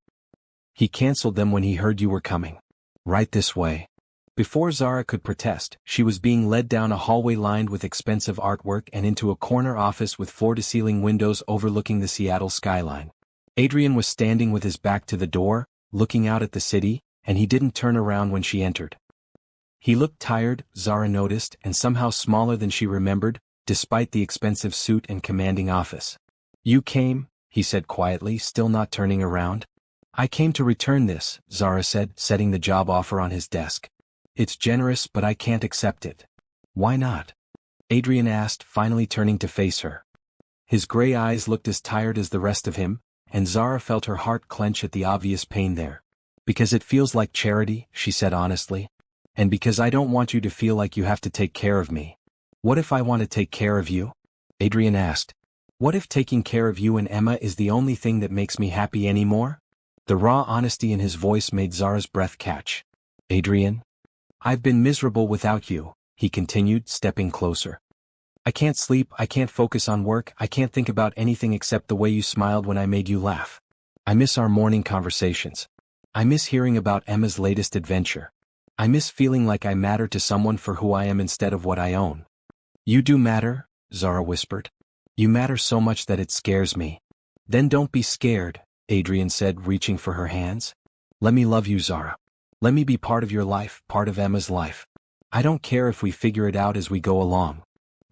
Speaker 1: He canceled them when he heard you were coming. Right this way. Before Zara could protest, she was being led down a hallway lined with expensive artwork and into a corner office with floor-to-ceiling windows overlooking the Seattle skyline. Adrian was standing with his back to the door, looking out at the city, and he didn't turn around when she entered. He looked tired, Zara noticed, and somehow smaller than she remembered, despite the expensive suit and commanding office. You came, he said quietly, still not turning around. I came to return this, Zara said, setting the job offer on his desk. It's generous, but I can't accept it. Why not? Adrian asked, finally turning to face her. His gray eyes looked as tired as the rest of him, and Zara felt her heart clench at the obvious pain there. Because it feels like charity, she said honestly. And because I don't want you to feel like you have to take care of me. What if I want to take care of you? Adrian asked. What if taking care of you and Emma is the only thing that makes me happy anymore? The raw honesty in his voice made Zara's breath catch. Adrian? I've been miserable without you, he continued, stepping closer. I can't sleep, I can't focus on work, I can't think about anything except the way you smiled when I made you laugh. I miss our morning conversations. I miss hearing about Emma's latest adventure. I miss feeling like I matter to someone for who I am instead of what I own. You do matter, Zara whispered. You matter so much that it scares me. Then don't be scared, Adrian said, reaching for her hands. Let me love you, Zara. Let me be part of your life, part of Emma's life. I don't care if we figure it out as we go along.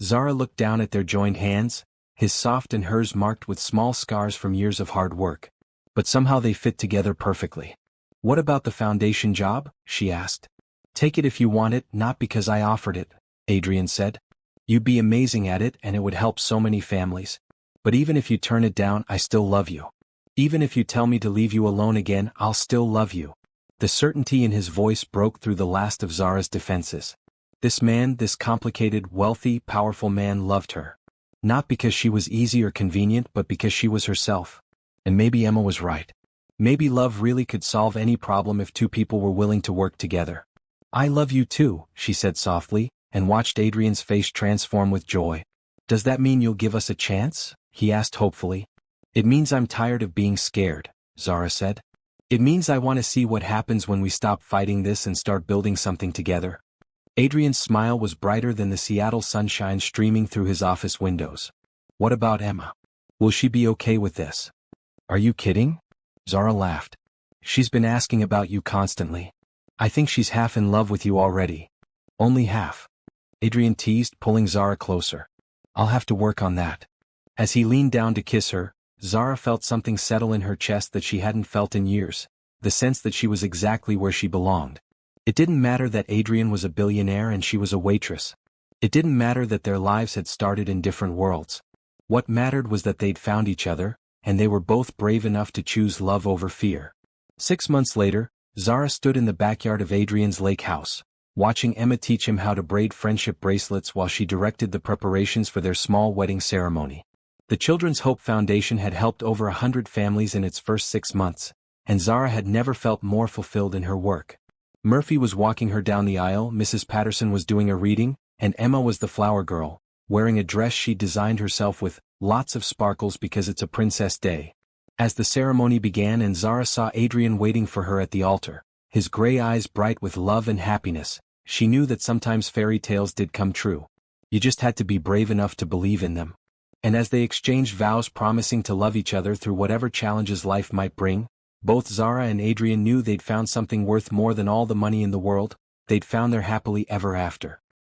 Speaker 1: Zara looked down at their joined hands, his soft and hers marked with small scars from years of hard work. But somehow they fit together perfectly. What about the foundation job? She asked. Take it if you want it, not because I offered it, Adrian said. You'd be amazing at it and it would help so many families. But even if you turn it down, I still love you. Even if you tell me to leave you alone again, I'll still love you. The certainty in his voice broke through the last of Zara's defenses. This man, this complicated, wealthy, powerful man loved her. Not because she was easy or convenient, but because she was herself. And maybe Emma was right. Maybe love really could solve any problem if two people were willing to work together. I love you too, she said softly, and watched Adrian's face transform with joy. Does that mean you'll give us a chance? He asked hopefully. It means I'm tired of being scared, Zara said. It means I want to see what happens when we stop fighting this and start building something together. Adrian's smile was brighter than the Seattle sunshine streaming through his office windows. What about Emma? Will she be okay with this? Are you kidding? Zara laughed. She's been asking about you constantly. I think she's half in love with you already. Only half. Adrian teased, pulling Zara closer. I'll have to work on that. As he leaned down to kiss her, Zara felt something settle in her chest that she hadn't felt in years, the sense that she was exactly where she belonged. It didn't matter that Adrian was a billionaire and she was a waitress. It didn't matter that their lives had started in different worlds. What mattered was that they'd found each other, and they were both brave enough to choose love over fear. 6 months later, Zara stood in the backyard of Adrian's lake house. watching Emma teach him how to braid friendship bracelets while she directed the preparations for their small wedding ceremony. The Children's Hope Foundation had helped over 100 families in its first 6 months, and Zara had never felt more fulfilled in her work. Murphy was walking her down the aisle, Mrs. Patterson was doing a reading, and Emma was the flower girl, wearing a dress she'd designed herself with lots of sparkles because it's a princess day. As the ceremony began and Zara saw Adrian waiting for her at the altar, his gray eyes bright with love and happiness, she knew that sometimes fairy tales did come true. You just had to be brave enough to believe in them. And as they exchanged vows promising to love each other through whatever challenges life might bring, both Zara and Adrian knew they'd found something worth more than all the money in the world. They'd found their happily ever after.